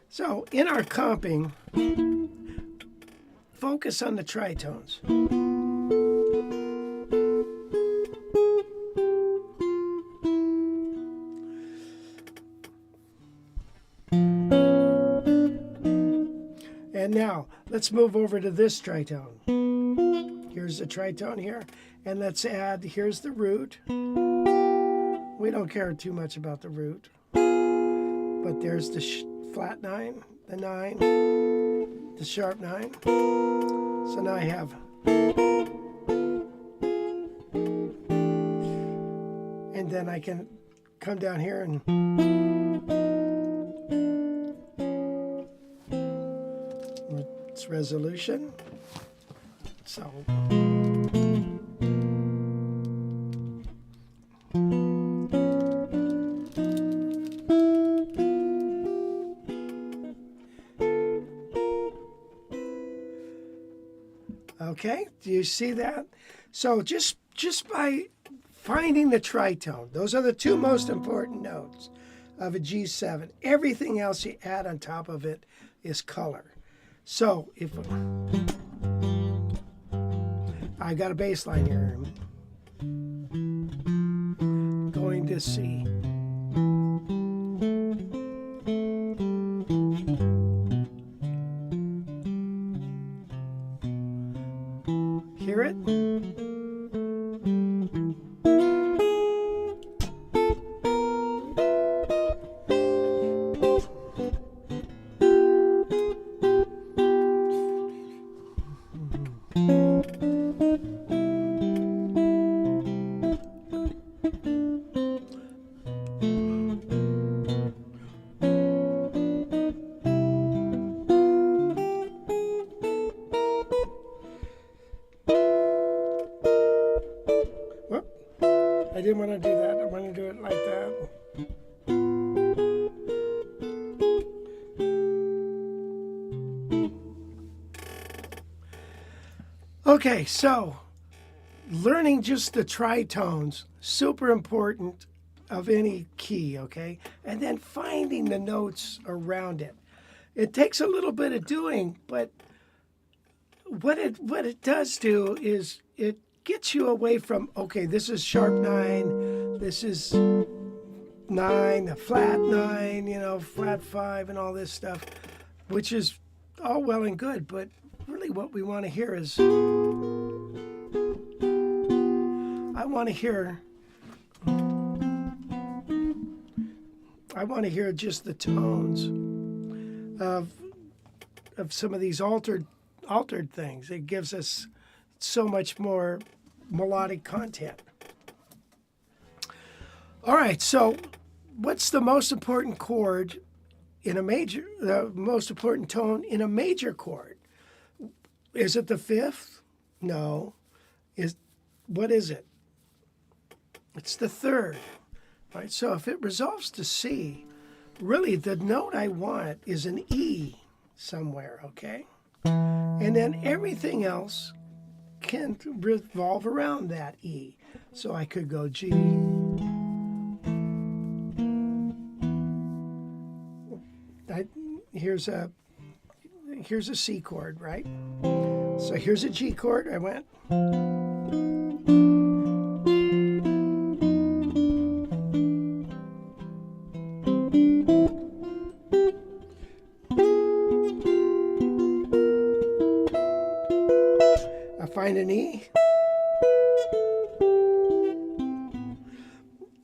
So in our comping, focus on the tritones. And now let's move over to this tritone. Here's the tritone here, and let's add, here's the root. We don't care too much about the root, but there's the flat 9, the 9, the sharp 9. So now I have, and then I can come down here and it's resolution. So okay, do you see that? So just by finding the tritone, those are the two most important notes of a G7. Everything else you add on top of it is color. So if I got a bass line here, going to C. Hear it? I didn't want to do that. I want to do it like that. Okay, so learning just the tritones, super important of any key, okay? And then finding the notes around it. It takes a little bit of doing, but what it does do is it gets you away from, okay, this is sharp 9, this is 9, a flat 9, you know, flat 5 and all this stuff, which is all well and good, but really what we want to hear is, I want to hear just the tones of some of these altered things. It gives us so much more melodic content. All right, so what's the most important chord in a major, the most important tone in a major chord? Is it the 5th? No. What is it? It's the 3rd. All right, so if it resolves to C, really the note I want is an E somewhere, okay? And then everything else can revolve around that E. So I could go G. Here's a C chord, right? So here's a G chord. I went. I find an E.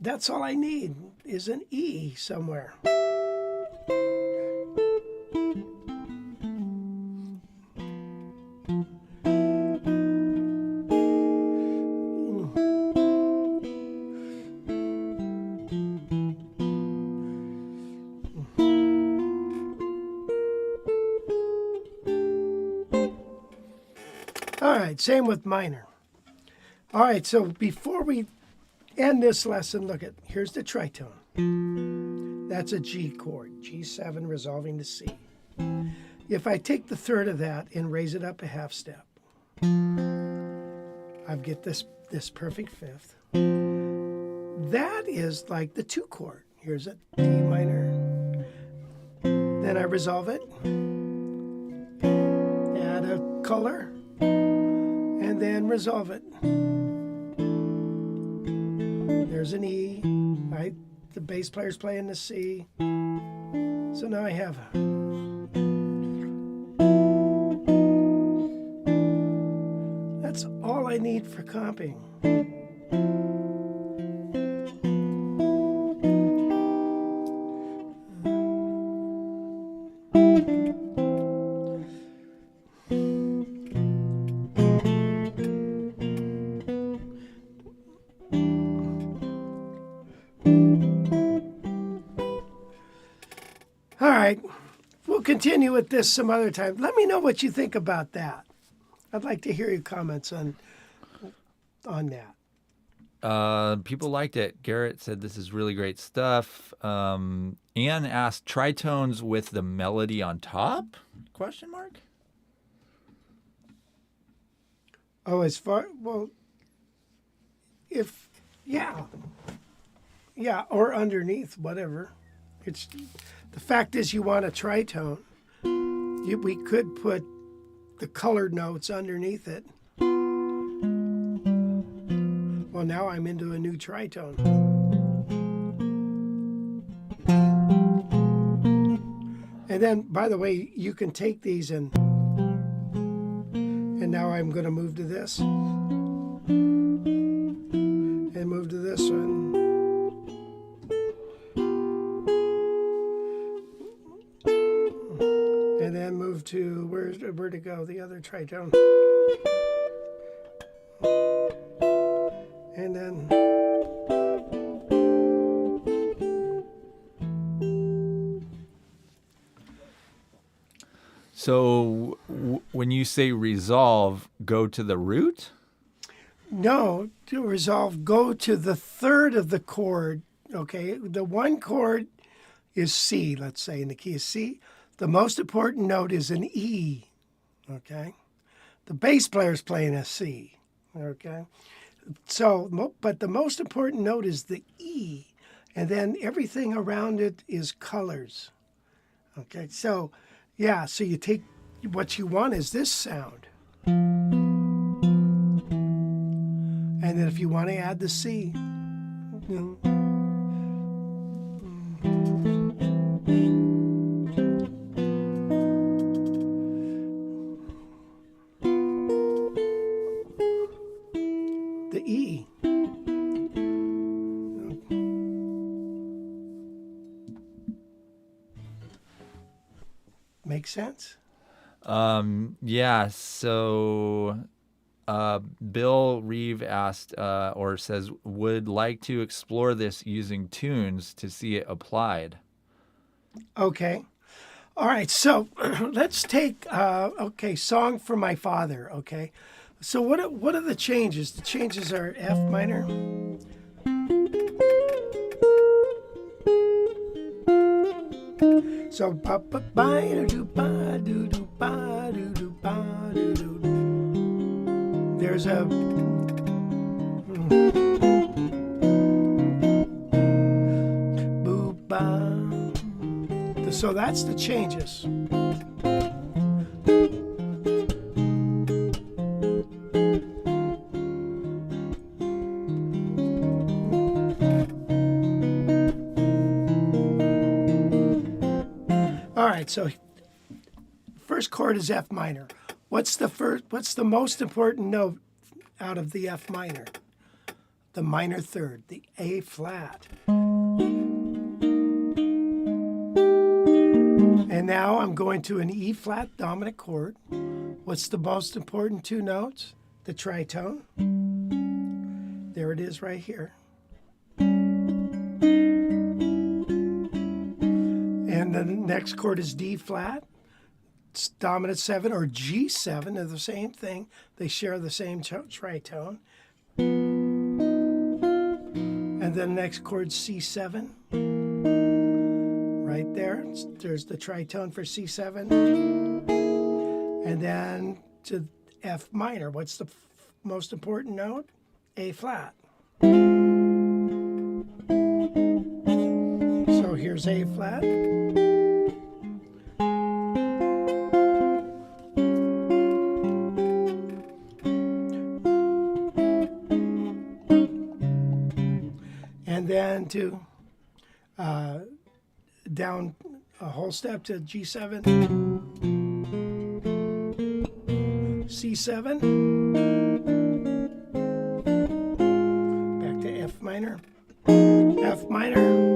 That's all I need is an E somewhere. right, same with minor. All right, so before we end this lesson, look at, here's the tritone. That's a G chord, G7 resolving to C. If I take the third of that and raise it up a half step, I get this perfect fifth. That is like the 2 chord. Here's a D minor. Then I resolve it, add a color, and then resolve it. There's an E, right? The bass player's playing the C. So now I have that's all I need for comping. All right, we'll continue with this some other time. Let me know what you think about that. I'd like to hear your comments on that. People liked it. Garrett said this is really great stuff. Anne asked, tritones with the melody on top? Question mark. Oh, well, if, yeah, or underneath, whatever. It's, the fact is you want a tritone. We could put the colored notes underneath it. Well, now I'm into a new tritone. And then, by the way, you can take these and now I'm going to move to this. And move to this one. And then move to, where to go? The other tritone. And then so when you say resolve, go to the root? no, to resolve, go to the third of the chord. Okay, the one chord is C, let's say, in the key is C. The most important note is an E. Okay, the bass player's playing a C. Okay. So, but the most important note is the E, and then everything around it is colors. Okay, so, yeah, so you take, what you want is this sound. And then if you want to add the C, the E. Make sense? Yeah, so Bill Reeve asked or says, would like to explore this using tunes to see it applied. Okay. All right, so let's take, Song for My Father, okay? So what are the changes? The changes are F minor. So ba ba ba do ba do do ba do do ba do do. There's a boo ba. So that's the changes. All right, so first chord is F minor. What's the most important note out of the F minor? The minor third, the A flat. And now I'm going to an E flat dominant chord. What's the most important 2 notes? The tritone. There it is right here. And the next chord is D flat. dominant 7 or G7. They're the same thing. They share the same tritone. And then the next chord, C7. Right there. There's the tritone for C7. And then to F minor. What's the most important note? A flat. So here's A flat. And then to down a whole step to G7, C7, back to F minor, F minor,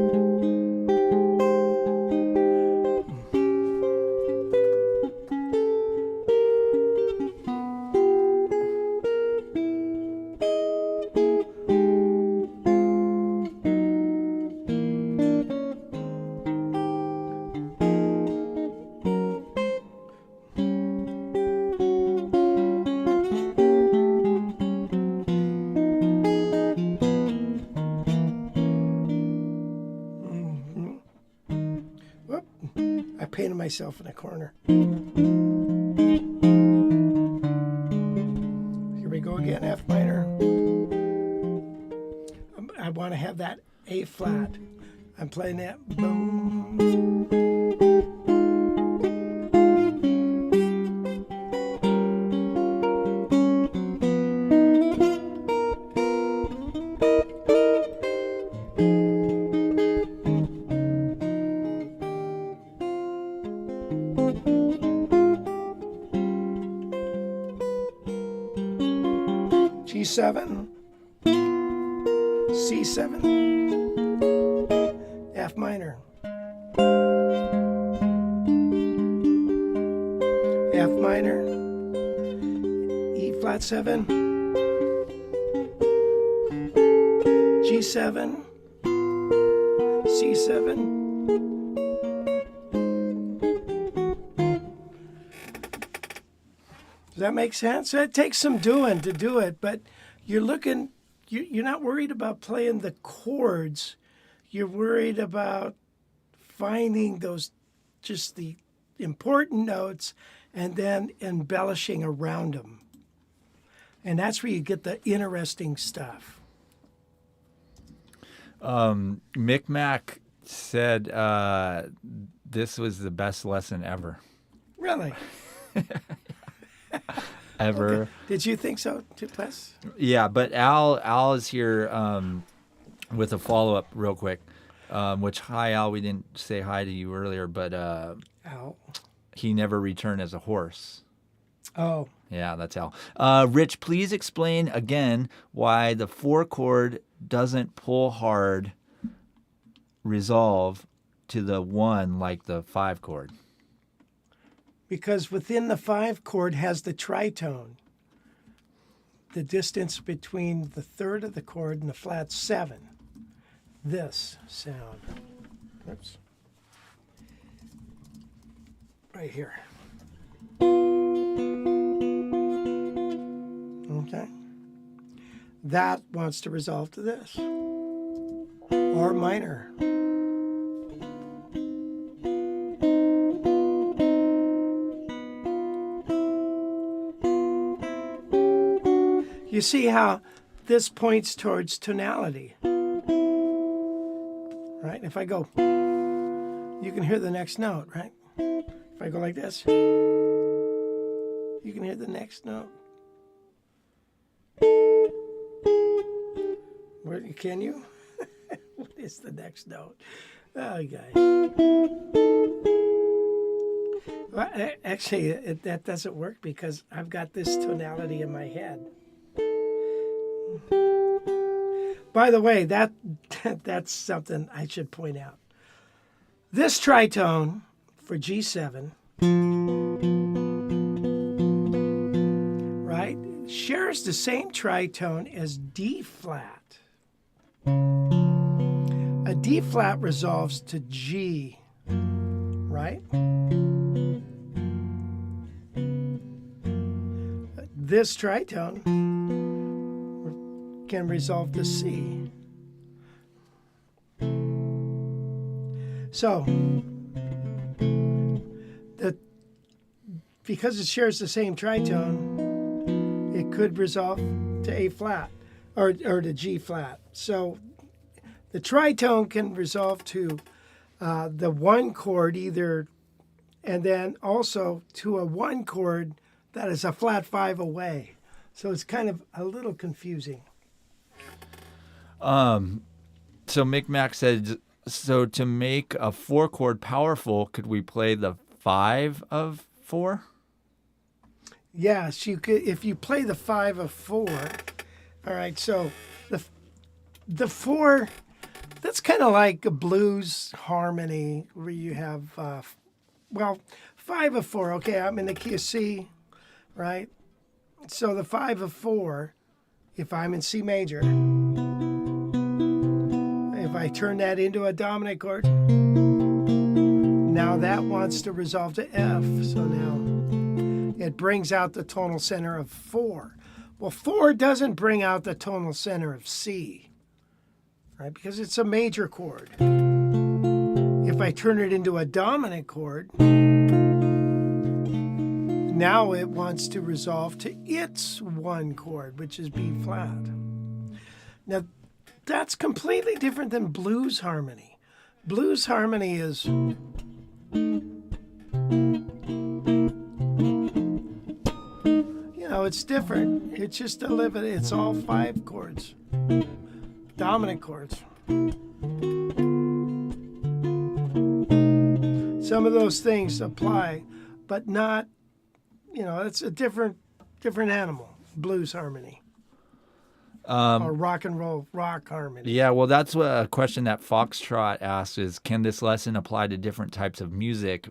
painted myself in a corner. Here we go again, F minor. I want to have that A flat. I'm playing that boom. G7, C7, F minor, F minor, E flat 7, G7, C7. Does that make sense? It takes some doing to do it, but you're not worried about playing the chords. You're worried about finding just the important notes and then embellishing around them. And that's where you get the interesting stuff. Mick Mac said this was the best lesson ever. Really? Ever. Okay. Did you think so, Les? Yeah, but Al is here with a follow-up real quick, which, hi, Al, we didn't say hi to you earlier, but Al. He never returned as a horse. Oh. Yeah, that's Al. Rich, please explain again why the 4 chord doesn't pull hard resolve to the 1 like the 5 chord. Because within the 5 chord has the tritone. The distance between the third of the chord and the flat 7. This sound. Oops. Right here. Okay. That wants to resolve to this. Or minor. You see how this points towards tonality, right? If I go, you can hear the next note, right? If I go like this, you can hear the next note. Where can you? What is the next note? Oh, guys. Well, actually, that doesn't work because I've got this tonality in my head. By the way, that's something I should point out. This tritone for G7, right, shares the same tritone as D flat. A D flat resolves to G, right? this tritone can resolve to C. So, because it shares the same tritone, it could resolve to A flat or to G flat. So the tritone can resolve to the one chord either, and then also to a one chord that is a flat 5 away. So it's kind of a little confusing. So Mick Mac said, so to make a 4-chord powerful, could we play the 5 of 4? Yes, you could if you play the 5 of 4. All right, so the 4, that's kind of like a blues harmony where you have 5 of 4. Okay, I'm in the key of C, right? So the 5 of 4, if I'm in C major, if I turn that into a dominant chord, now that wants to resolve to F. So now it brings out the tonal center of 4. Well, 4 doesn't bring out the tonal center of C, right? Because it's a major chord. If I turn it into a dominant chord, now it wants to resolve to its one chord, which is B flat. Now, that's completely different than blues harmony. Blues harmony is it's different. It's just it's all 5 chords, dominant chords. Some of those things apply, but not, it's a different animal, blues harmony. Or rock and roll, rock harmony. Yeah, well, that's a question that Foxtrot asks is, can this lesson apply to different types of music,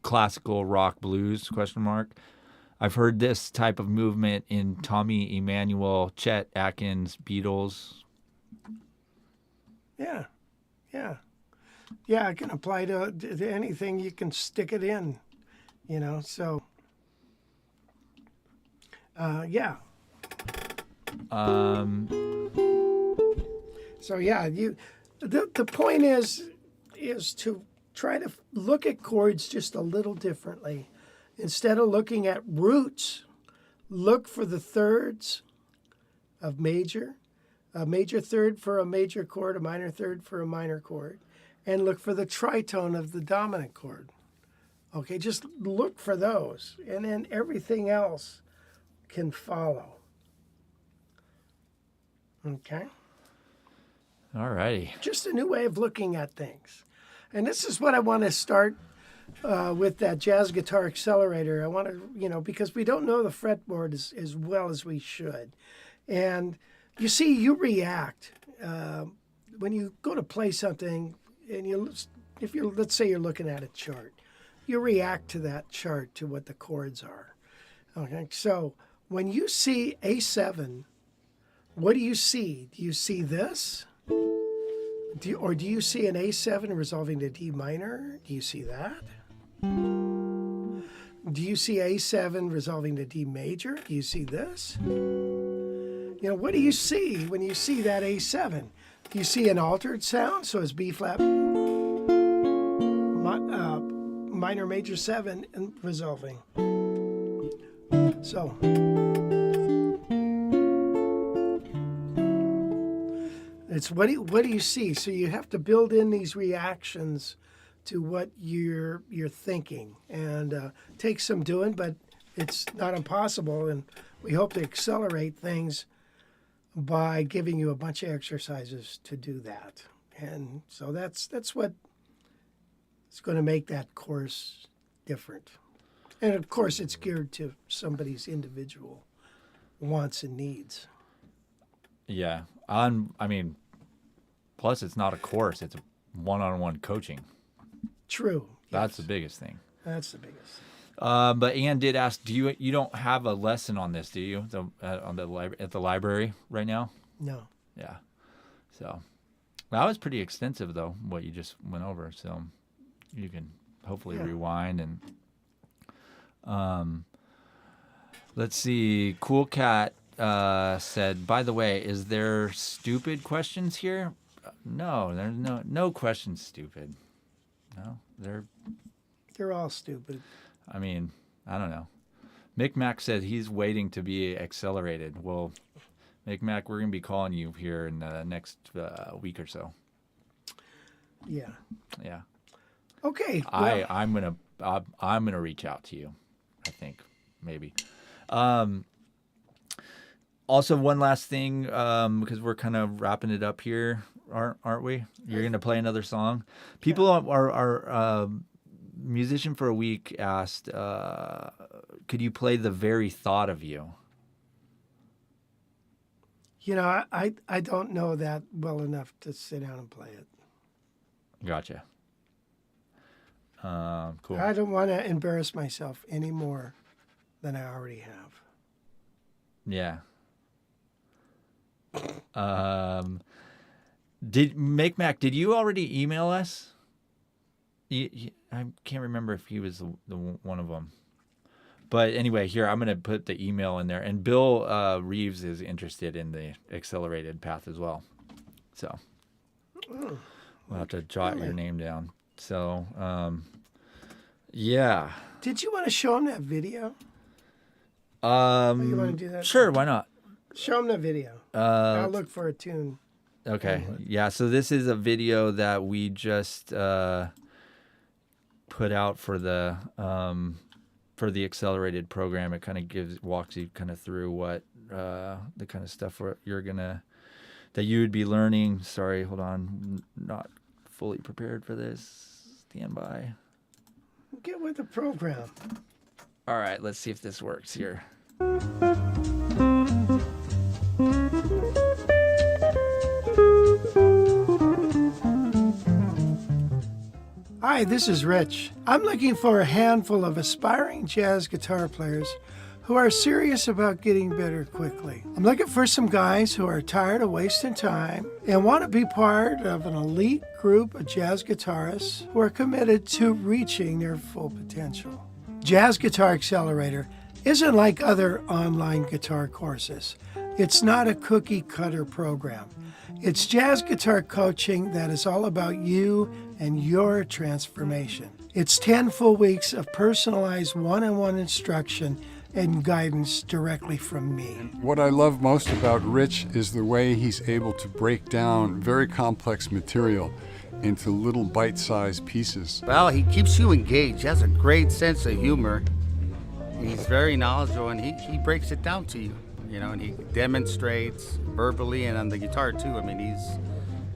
classical, rock, blues, ? I've heard this type of movement in Tommy Emmanuel, Chet Atkins, Beatles. Yeah. It can apply to anything you can stick it in, so, yeah. So yeah, the point is to try to look at chords just a little differently. Instead of looking at roots, look for the thirds of major, a major third for a major chord, a minor third for a minor chord, and look for the tritone of the dominant chord. Okay, just look for those, and then everything else can follow. Okay? All righty. Just a new way of looking at things. And this is what I want to start with that jazz guitar accelerator. I want to, because we don't know the fretboard as well as we should. And you see, you react when you go to play something, and let's say you're looking at a chart, you react to that chart, to what the chords are. Okay, so when you see A7, what do you see? Do you see this? Or do you see an A7 resolving to D minor? Do you see that? Do you see A7 resolving to D major? Do you see this? What do you see when you see that A7? Do you see an altered sound? So it's B flat, minor, major 7, and resolving. So it's what do you see? So you have to build in these reactions to what you're thinking, and takes some doing, but it's not impossible. And we hope to accelerate things by giving you a bunch of exercises to do that. And so that's what is going to make that course different. And of course, it's geared to somebody's individual wants and needs. Yeah. Plus it's not a course, it's one-on-one coaching. True. That's yes. the biggest thing. That's the biggest. But Ann did ask, you don't have a lesson on this, do you? At the library right now? No. Yeah. So that was pretty extensive, though, what you just went over. So you can hopefully rewind and. Let's see. Cool Cat said, by the way, is there stupid questions here? No, there's no questions stupid. No, They're all stupid. I mean, I don't know. Mick Mac said he's waiting to be accelerated. Well, Mick Mac, we're going to be calling you here in the next week or so. Yeah. Yeah. Okay. Well, I'm gonna reach out to you. I think maybe. Also, one last thing, because we're kind of wrapping it up here, aren't we? You're gonna play another song. People are Musician for a Week asked, could you play The Very Thought of You? You know, I don't know that well enough to sit down and play it. Gotcha. Cool. I don't want to embarrass myself any more than I already have. Yeah. Did you already email us? I can't remember if he was the one of them. But anyway, here, I'm going to put the email in there. And Bill Reeves is interested in the accelerated path as well. So we'll have to jot your name down. So, yeah. Did you want to show him that video? You want to do that? Sure, why not? Show him the video. I'll look for a tune. Okay. Yeah, so this is a video that we just put out for the accelerated program. It kind of walks you kind of through what the kind of stuff that you would be learning. Sorry, hold on. Not fully prepared for this. Stand by. Get with the program. All right, let's see if this works here. Hi, this is Rich. I'm looking for a handful of aspiring jazz guitar players who are serious about getting better quickly. I'm looking for some guys who are tired of wasting time and want to be part of an elite group of jazz guitarists who are committed to reaching their full potential. Jazz Guitar Accelerator isn't like other online guitar courses. It's not a cookie-cutter program. It's jazz guitar coaching that is all about you and your transformation. It's 10 full weeks of personalized one-on-one instruction and guidance directly from me. What I love most about Rich is the way he's able to break down very complex material into little bite-sized pieces. Well, he keeps you engaged. He has a great sense of humor. He's very knowledgeable, and he breaks it down to you, and he demonstrates verbally and on the guitar too. I mean,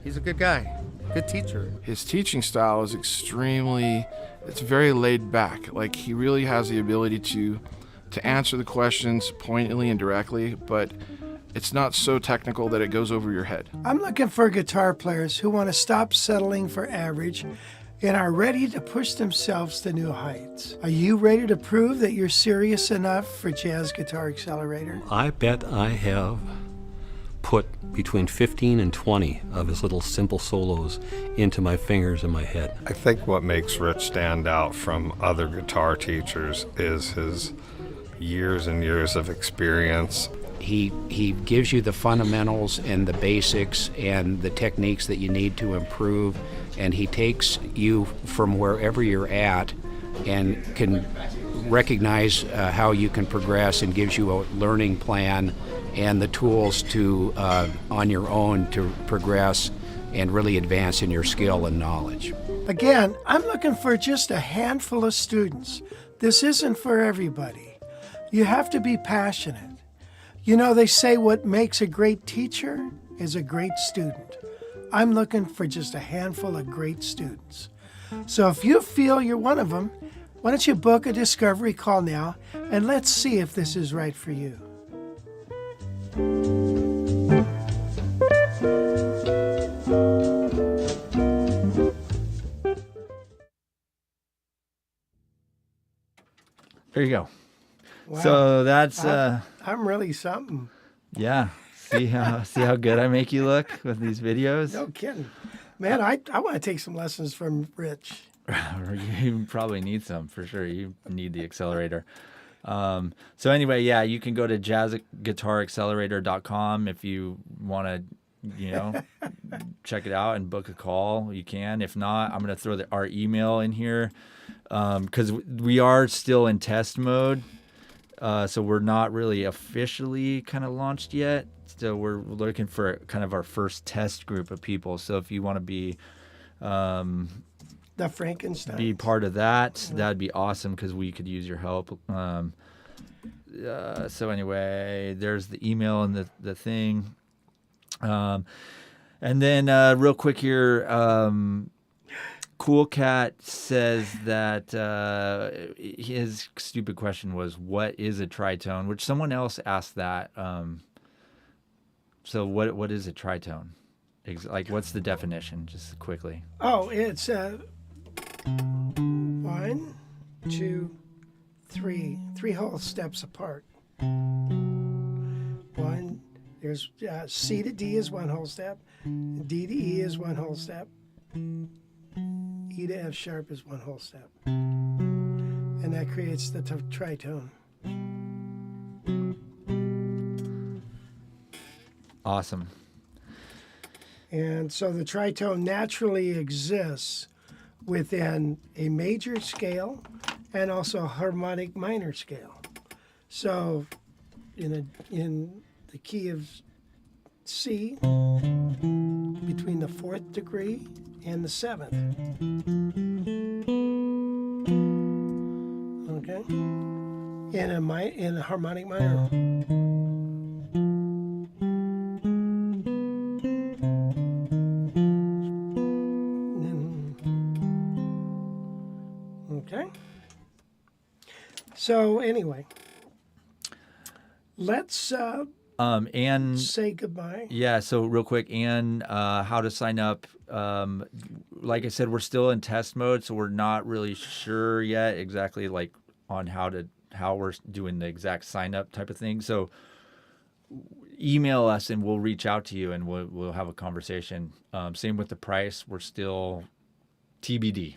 he's a good guy, good teacher. His teaching style is it's very laid back. Like, he really has the ability to answer the questions pointedly and directly, but it's not so technical that it goes over your head. I'm looking for guitar players who want to stop settling for average and are ready to push themselves to new heights. Are you ready to prove that you're serious enough for Jazz Guitar Accelerator? I bet I have put between 15 and 20 of his little simple solos into my fingers and my head. I think what makes Rich stand out from other guitar teachers is his years and years of experience. He gives you the fundamentals and the basics and the techniques that you need to improve, and he takes you from wherever you're at and can recognize how you can progress and gives you a learning plan and the tools to on your own to progress and really advance in your skill and knowledge. Again, I'm looking for just a handful of students. This isn't for everybody. You have to be passionate. They say what makes a great teacher is a great student. I'm looking for just a handful of great students. So if you feel you're one of them, why don't you book a discovery call now and let's see if this is right for you. There you go. Wow. So that's I'm really something. yeah. See how good I make you look with these videos? No kidding. Man, I want to take some lessons from Rich. You probably need some for sure. You need the accelerator. So anyway, yeah, you can go to jazzguitaraccelerator.com if you want to, check it out and book a call. You can. If not, I'm going to throw our email in here because we are still in test mode. So we're not really officially kind of launched yet. So we're looking for kind of our first test group of people. So if you want to be The Frankenstein. be part of that, that'd be awesome because we could use your help. So anyway, there's the email and the thing. And then real quick here, Cool Cat says that his stupid question was, what is a tritone? Which someone else asked that. So what is a tritone? Like, what's the definition, just quickly? Oh, it's 1, 2, 3 whole steps apart. One, there's C to D is one whole step, D to E is one whole step, E to F sharp is one whole step, and that creates the tritone. Awesome. And so the tritone naturally exists within a major scale and also a harmonic minor scale. So in the key of C, between the 4th degree and the 7th. Okay? In a harmonic minor. Okay? So anyway, let's And say goodbye. yeah, so real quick, and how to sign up. Like I said, we're still in test mode, so we're not really sure yet exactly like on how we're doing the exact sign up type of thing. So email us and we'll reach out to you and we'll have a conversation. Same with the price. We're still TBD.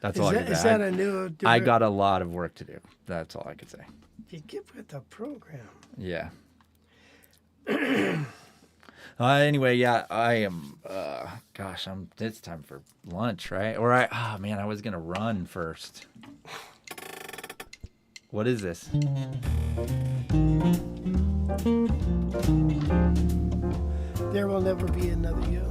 That's all I can say. Is that a new? I got a lot of work to do. That's all I could say. You get with the program. Yeah. Anyway, yeah, I am. It's time for lunch, right? Oh man, I was gonna run first. What is this? There will never be another you.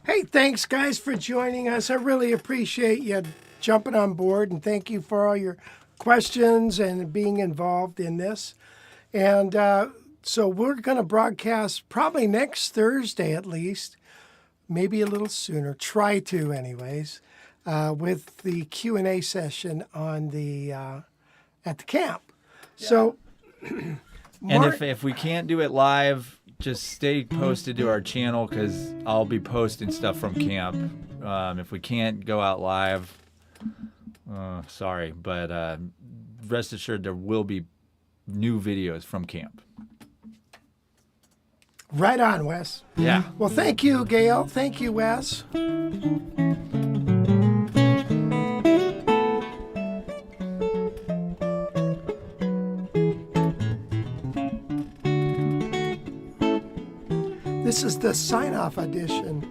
Hey, thanks, guys, for joining us. I really appreciate you jumping on board, and thank you for all your questions and being involved in this. And so we're going to broadcast probably next Thursday at least, maybe a little sooner, try to anyways, with the Q&A session on the at the camp. So, And Mark, if we can't do it live, just stay posted to our channel because I'll be posting stuff from camp. If we can't go out live, sorry, but rest assured there will be new videos from camp. right on, Wes. Yeah. Well, thank you, Gail. Thank you, Wes. This is the sign-off edition.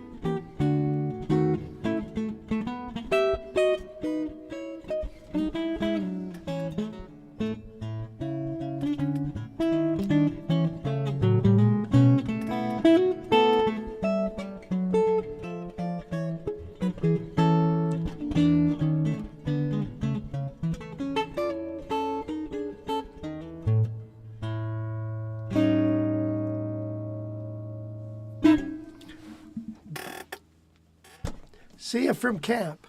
See you from camp.